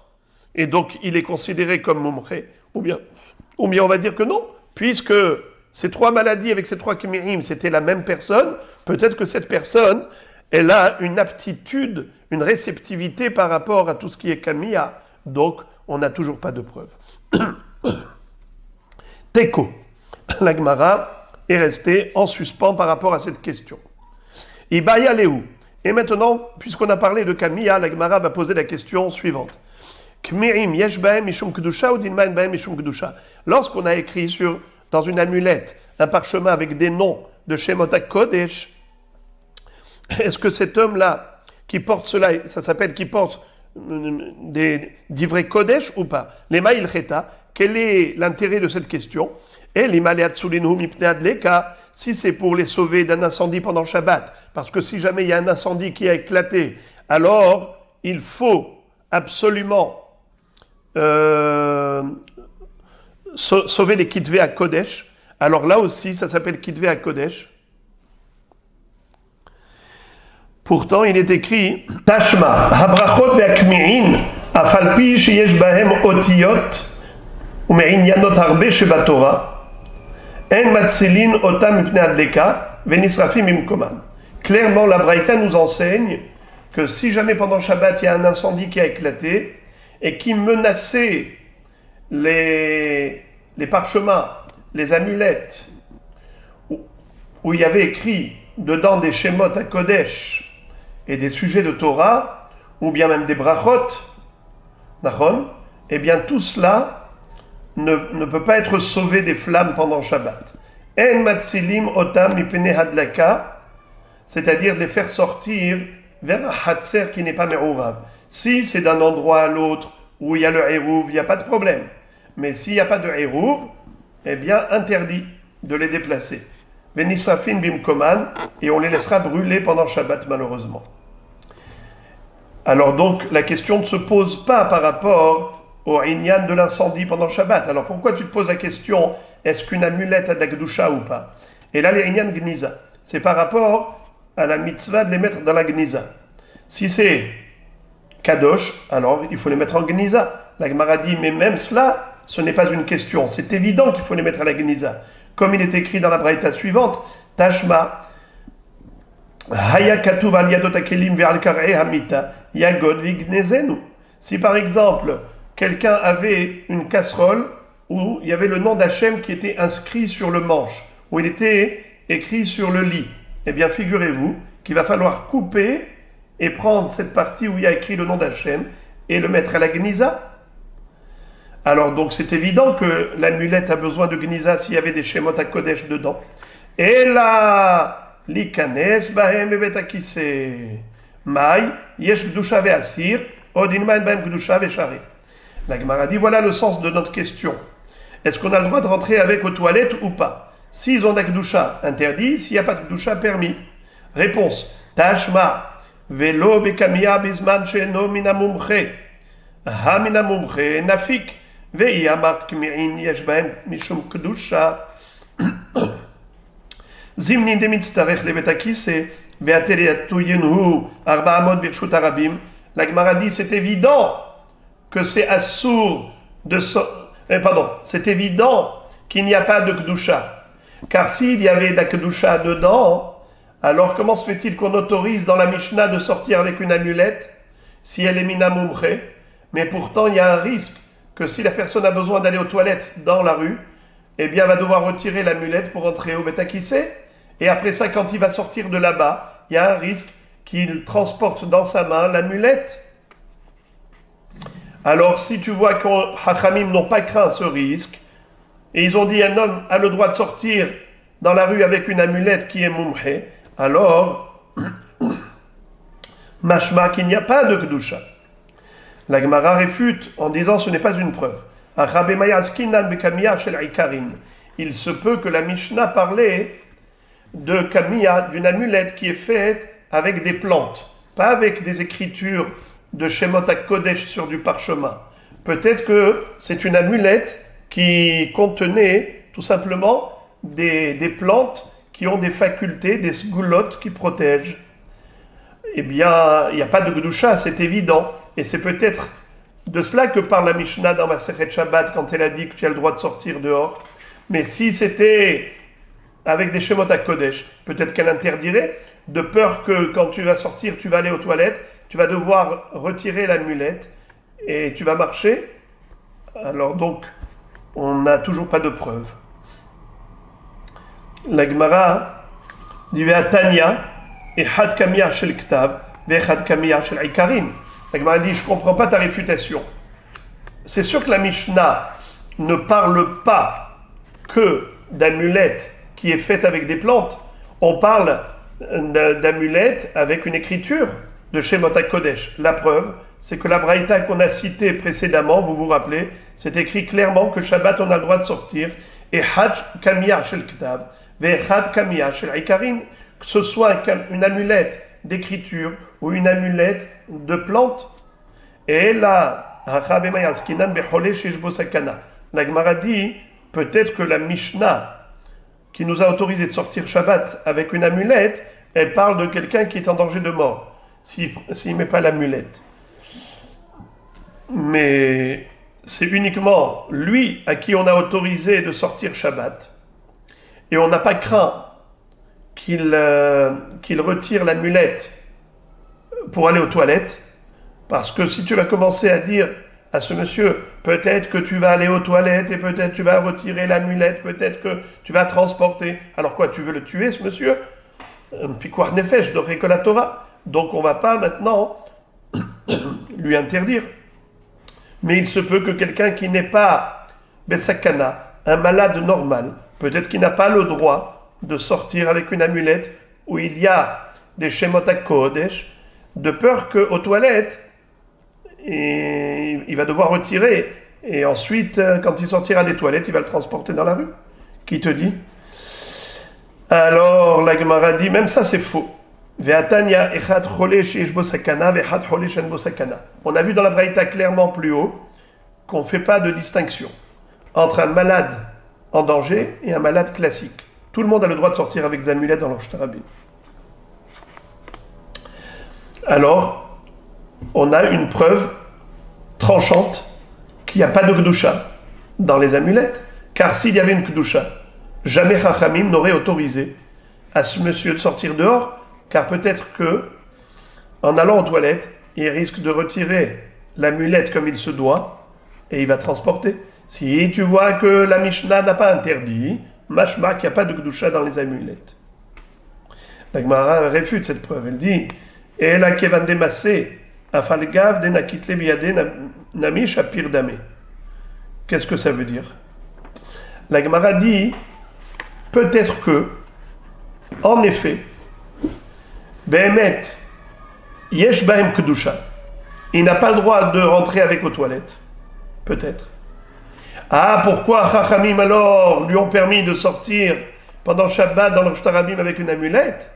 et donc il est considéré comme Moumré. Ou bien on va dire que non, puisque ces 3 maladies avec ces 3 Kamirim, c'était la même personne, peut-être que cette personne, elle a une aptitude, une réceptivité par rapport à tout ce qui est Kamiya. Donc, on n'a toujours pas de preuve. Teko. La Gemara est restée en suspens par rapport à cette question. Ibaya Lehu. Et maintenant, puisqu'on a parlé de Kamiya, la Gemara va poser la question suivante. Kmi'im yesh bahem mishum kedusha ou dinman bahem mishum kedusha. Lorsqu'on a écrit dans une amulette un parchemin avec des noms de Shemot HaKodesh, est-ce que cet homme-là qui porte cela, ça s'appelle qui porte des d'ivrei Kodesh ou pas? Les Ma'il Cheta, quel est l'intérêt de cette question? Et si c'est pour les sauver d'un incendie pendant Shabbat, parce que si jamais il y a un incendie qui a éclaté, alors il faut absolument sauver les Kitvei à Kodesh. Alors là aussi, ça s'appelle Kitvei à Kodesh. Pourtant, il est écrit Tashma, Habrachot ve'akmi'in, afalpi sheyesh bahem otiyot, u'me'inyanot harbe shebatorah. Clairement, la Braïta nous enseigne que si jamais pendant Shabbat il y a un incendie qui a éclaté et qui menaçait les parchemins, les amulettes, où il y avait écrit dedans des Shemot HaKodesh et des sujets de Torah, ou bien même des brachot, eh bien tout cela ne peut pas être sauvé des flammes pendant Shabbat. En matzilim otam mipnei hadlaka, c'est-à-dire les faire sortir vers un hatser qui n'est pas me'ourav. Si c'est d'un endroit à l'autre où il y a le hérouv, il n'y a pas de problème. Mais s'il n'y a pas de hérouv, eh bien interdit de les déplacer. Venisrafin bimkoman, et on les laissera brûler pendant Shabbat malheureusement. Alors donc la question ne se pose pas par rapport au inyan de l'incendie pendant Shabbat. Alors pourquoi tu te poses la question, est-ce qu'une amulette a d'Akdusha ou pas? Et là, les inyan Gniza, c'est par rapport à la mitzvah de les mettre dans la Gniza. Si c'est Kadosh, alors il faut les mettre en Gniza. La Gemara dit, mais même cela, ce n'est pas une question. C'est évident qu'il faut les mettre à la Gniza. Comme il est écrit dans la braïta suivante, Tashma, Haya katuv al yadot hakelim ve'al kar'e hamita, yagod vignezenu. Si par exemple, quelqu'un avait une casserole où il y avait le nom d'Hachem qui était inscrit sur le manche, où il était écrit sur le lit. Eh bien, figurez-vous qu'il va falloir couper et prendre cette partie où il y a écrit le nom d'Hachem et le mettre à la Gniza. Alors, donc, c'est évident que l'amulette a besoin de Gniza s'il y avait des Shemot HaKodesh dedans. Et là, likanes bahem bebetakise mai yesh gdusha ve'asir odinman bahem gdusha ve'shari. La Gemara dit, voilà le sens de notre question. Est-ce qu'on a le droit de rentrer avec aux toilettes ou pas? S'ils ont d'Akdusha, interdit. S'il n'y a pas d'Akdusha, permis. Réponse. Tashma. Velo bekamiya bizman she'eno minamumche. Ha minamumche nafik. Ve'i amart kmi'in yesh bahem mishum kedusha. Zimnin demitztarech lebetakise. Ve'ateliatu yenhu. Arba amod birshut arabim. La Gemara dit, c'est évident que c'est assour c'est évident qu'il n'y a pas de Kedusha. Car s'il y avait de la Kedusha dedans, alors comment se fait-il qu'on autorise dans la Mishnah de sortir avec une amulette si elle est minamumche? Mais pourtant il y a un risque que si la personne a besoin d'aller aux toilettes dans la rue, eh bien elle va devoir retirer l'amulette pour entrer au Betakissé. Et après ça, quand il va sortir de là-bas, il y a un risque qu'il transporte dans sa main l'amulette. Alors, si tu vois que Hachamim n'ont pas craint ce risque, et ils ont dit un homme a le droit de sortir dans la rue avec une amulette qui est mumhe, alors, mashma qu'il n'y a pas de Kedusha. La Gemara réfute en disant ce n'est pas une preuve. Il se peut que la Mishnah parlait de Kamiya, d'une amulette qui est faite avec des plantes, pas avec des écritures de Shemot HaKodesh sur du parchemin. Peut-être que c'est une amulette qui contenait tout simplement des plantes qui ont des facultés, des sgoulottes qui protègent. Eh bien, il n'y a pas de Gdusha, c'est évident. Et c'est peut-être de cela que parle la Mishnah dans Masechet Shabbat quand elle a dit que tu as le droit de sortir dehors. Mais si c'était avec des Shemot HaKodesh, peut-être qu'elle interdirait, de peur que quand tu vas sortir, tu vas aller aux toilettes, tu vas devoir retirer l'amulette et tu vas marcher. Alors donc, on n'a toujours pas de preuve. La Gemara dit Ve'atanya et had kamiyah shel ktav ve'had kamiyah shel ikarim. La Gemara dit, je ne comprends pas ta réfutation. C'est sûr que la Mishnah ne parle pas que d'amulettes qui est faite avec des plantes. On parle d'amulettes avec une écriture de Shemot HaKodesh. La preuve, c'est que la braïta qu'on a citée précédemment, vous vous rappelez, c'est écrit clairement que Shabbat on a le droit de sortir et had kamiyah shel ktav ve'had kamiyah shel ikarim, que ce soit une amulette d'écriture ou une amulette de plante. Et là, la Gemara dit, peut-être que la Mishnah qui nous a autorisé de sortir Shabbat avec une amulette, elle parle de quelqu'un qui est en danger de mort, s'il ne met pas l'amulette. Mais c'est uniquement lui à qui on a autorisé de sortir Shabbat. Et on n'a pas craint qu'il retire l'amulette pour aller aux toilettes, parce que si tu vas commencer à dire à ce monsieur, peut-être que tu vas aller aux toilettes et peut-être tu vas retirer l'amulette, peut-être que tu vas transporter. Alors quoi, tu veux le tuer ce monsieur? Pikuach nefesh, d'après que la Torah. Donc on ne va pas maintenant lui interdire. Mais il se peut que quelqu'un qui n'est pas Betsakana, un malade normal, peut-être qu'il n'a pas le droit de sortir avec une amulette où il y a des Shemot HaKodesh, de peur qu'aux toilettes, il va devoir retirer. Et ensuite, quand il sortira des toilettes, il va le transporter dans la rue. Qui te dit? Alors, la Gemara dit, même ça c'est faux. On a vu dans la Braïta clairement plus haut qu'on ne fait pas de distinction entre un malade en danger et un malade classique. Tout le monde a le droit de sortir avec des amulettes dans leur shtarabim. Alors, on a une preuve tranchante qu'il n'y a pas de Kedusha dans les amulettes. Car s'il y avait une Kedusha, jamais Chachamim n'aurait autorisé à ce monsieur de sortir dehors, car peut-être que, en allant aux toilettes, il risque de retirer l'amulette comme il se doit, et il va transporter. Si tu vois que la Mishnah n'a pas interdit, mashma qu'il n'y a pas de Kedusha dans les amulettes. La Gemara réfute cette preuve. Elle dit, et la kevan demassé, afalgav de nakitle biyade namish apir dame. Qu'est-ce que ça veut dire? La Gemara dit, peut-être que, en effet, Behemet, yesh bahem kedusha, il n'a pas le droit de rentrer avec aux toilettes. Peut-être. Ah, pourquoi Chachamim alors lui ont permis de sortir pendant Shabbat dans leur shtarabim avec une amulette?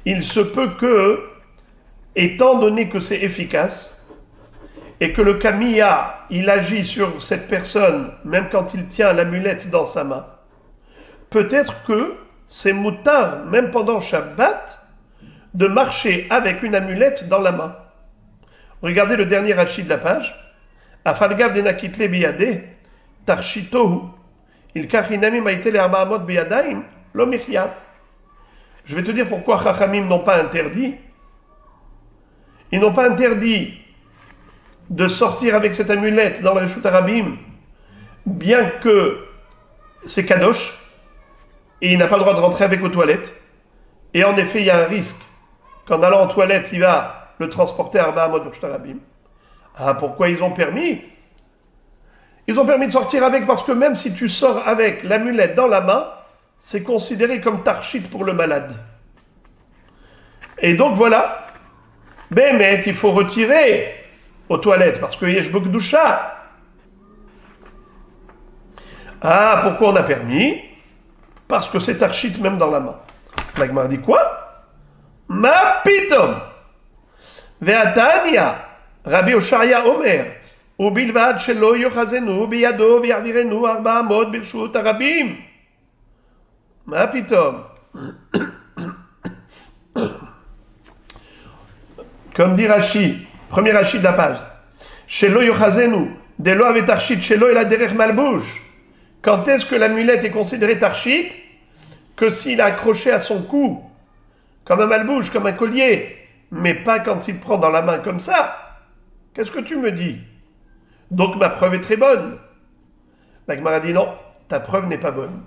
Il se peut que, étant donné que c'est efficace, et que le kamiya, il agit sur cette personne, même quand il tient l'amulette dans sa main, peut-être que c'est moutar, même pendant Shabbat, de marcher avec une amulette dans la main. Regardez le dernier Rashi de la page. Afalgav denakitle biyade, tarshitohu, il kachinami maitele arbaamot biyadaim, lo michyav. Je vais te dire pourquoi Chachamim n'ont pas interdit. Ils n'ont pas interdit de sortir avec cette amulette dans le Reshut Harabim, bien que c'est kadosh, et il n'a pas le droit de rentrer avec aux toilettes. Et en effet, il y a un risque qu'en allant aux toilettes, il va le transporter à Arba Amod Reshut Harabim. Ah, pourquoi ils ont permis? Ils ont permis de sortir avec, parce que même si tu sors avec l'amulette dans la main, c'est considéré comme tarchit pour le malade. Et donc voilà, mais il faut retirer aux toilettes, parce que yesh bokdusha. Ah, pourquoi on a permis? Parce que c'est tarchit même dans la main. La Gemara dit quoi? Ma pitom ve'atania Rabbi Oshaya Omer ubilvad shelo yochazenu biyado v'yavirenu arba amot birshut harabim. Ma pitom. Comme dit Rashi, premier Rashi de la page, shelo yochazenu delo avet tarchit shelo el derech malbouche. Quand est-ce que l'amulette est considérée tarchit? Que s'il a accroché à son cou, comme un malbouche, comme un collier, mais pas quand il prend dans la main comme ça. Qu'est-ce que tu me dis? Donc ma preuve est très bonne. La Gemara dit non, ta preuve n'est pas bonne.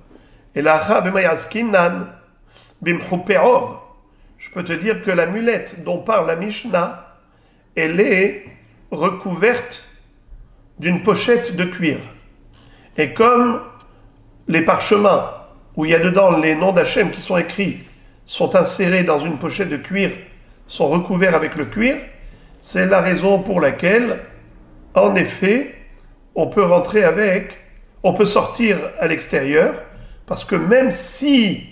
Et là, je peux te dire que la mulette dont parle la Mishnah, elle est recouverte d'une pochette de cuir. Et comme les parchemins où il y a dedans les noms d'Hachem qui sont écrits sont insérés dans une pochette de cuir, sont recouverts avec le cuir, c'est la raison pour laquelle, en effet, on peut rentrer avec, on peut sortir à l'extérieur, parce que même si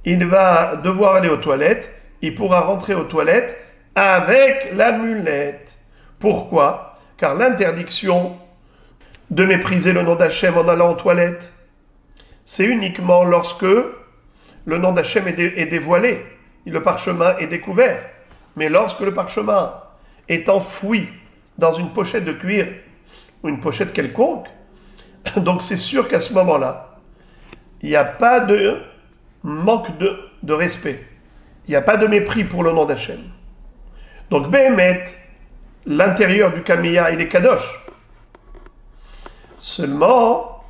il va devoir aller aux toilettes, il pourra rentrer aux toilettes avec la mulette. Pourquoi? Car l'interdiction de mépriser le nom d'Hachem en allant aux toilettes, c'est uniquement lorsque le nom d'Hachem est dévoilé, le parchemin est découvert. Mais lorsque le parchemin est enfoui dans une pochette de cuir ou une pochette quelconque, donc c'est sûr qu'à ce moment-là, il n'y a pas de manque de respect. Il n'y a pas de mépris pour le nom d'Hachem. Donc, Béhémet, l'intérieur du Kamiya, il est kadosh. Seulement,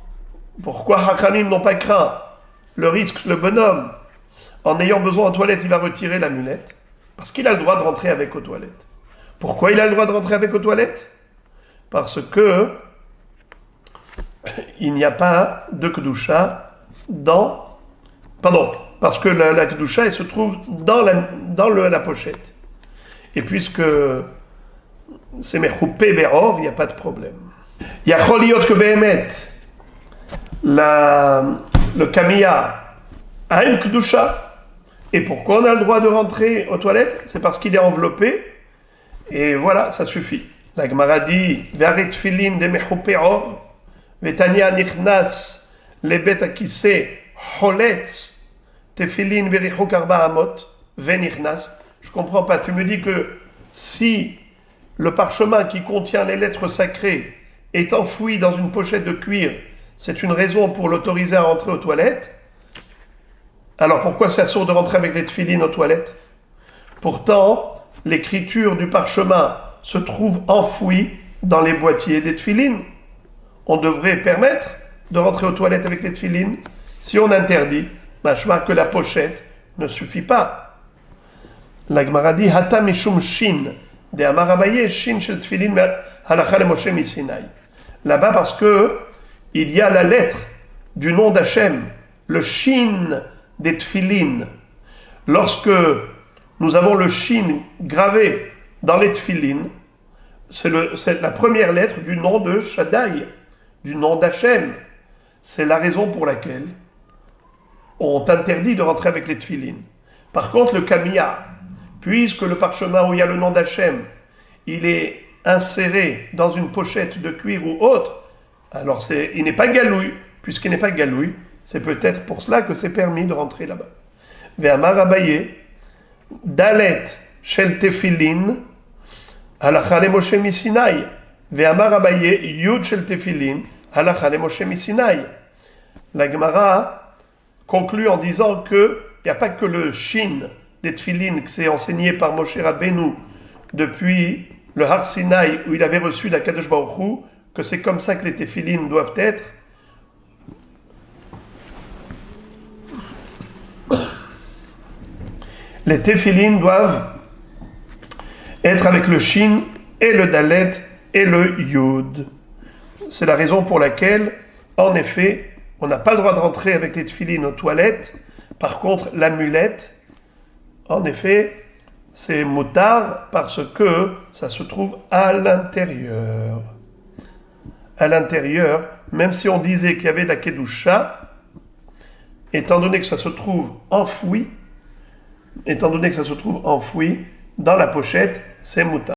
pourquoi Hachamim n'ont pas craint le risque, le bonhomme, en ayant besoin aux toilettes, il va retirer l'amulette? Parce qu'il a le droit de rentrer avec aux toilettes. Pourquoi il a le droit de rentrer avec aux toilettes? Parce que il n'y a pas de kedusha parce que la kedusha, elle se trouve dans la pochette. Et puisque c'est mechoupé be'or, il n'y a pas de problème. Il y a choliot que behemet, le kamiya a une kedusha. Et pourquoi on a le droit de rentrer aux toilettes? C'est parce qu'il est enveloppé. Et voilà, ça suffit. La Gemara dit Ve'aret tfilin de mechoupé or, ve'tania nichnas lebet akise choletz tefilin verichok arba amot ve'nichnas. Je comprends pas. Tu me dis que si le parchemin qui contient les lettres sacrées est enfoui dans une pochette de cuir, c'est une raison pour l'autoriser à rentrer aux toilettes. Alors pourquoi c'est assourd de rentrer avec les tefilines aux toilettes? Pourtant, l'écriture du parchemin se trouve enfouie dans les boîtiers des tefilines. On devrait permettre de rentrer aux toilettes avec les tefilines. Si on interdit, machma que la pochette ne suffit pas. La Gemara dit Hata mishum shin de Amar Abaye shin shel tefilin halacha le Moshe misinai. Là-bas parce que il y a la lettre du nom d'Hachem, le shin des tefilines. Lorsque nous avons le shin gravé dans les tefilines, c'est la première lettre du nom de Shaddai, du nom d'Hachem. C'est la raison pour laquelle on t'interdit de rentrer avec les tefilines. Par contre, le kamiya, puisque le parchemin où il y a le nom d'Hachem, il est inséré dans une pochette de cuir ou autre, alors il n'est pas galouille. Puisqu'il n'est pas galouille, c'est peut-être pour cela que c'est permis de rentrer là-bas. Ve'amar Abaye, dalet shel tefilin, halacha le Moshe misinai. Ve'amar Abaye, yud shel tefilin, halacha le Moshe misinai. La Gemara conclut en disant que il n'y a pas que le shin des tefilin que c'est enseigné par Moshe Rabbeinu depuis le Har Sinaï où il avait reçu la Kadosh Baruch Hu, que c'est comme ça que les tefilin doivent être. Les tefilin doivent être avec le shin et le dalet et le yud. C'est la raison pour laquelle, en effet, on n'a pas le droit de rentrer avec les tefilin aux toilettes. Par contre, l'amulette, en effet, c'est moutard parce que ça se trouve à l'intérieur. À l'intérieur, même si on disait qu'il y avait de la kedusha, étant donné que ça se trouve enfoui dans la pochette, c'est moutard.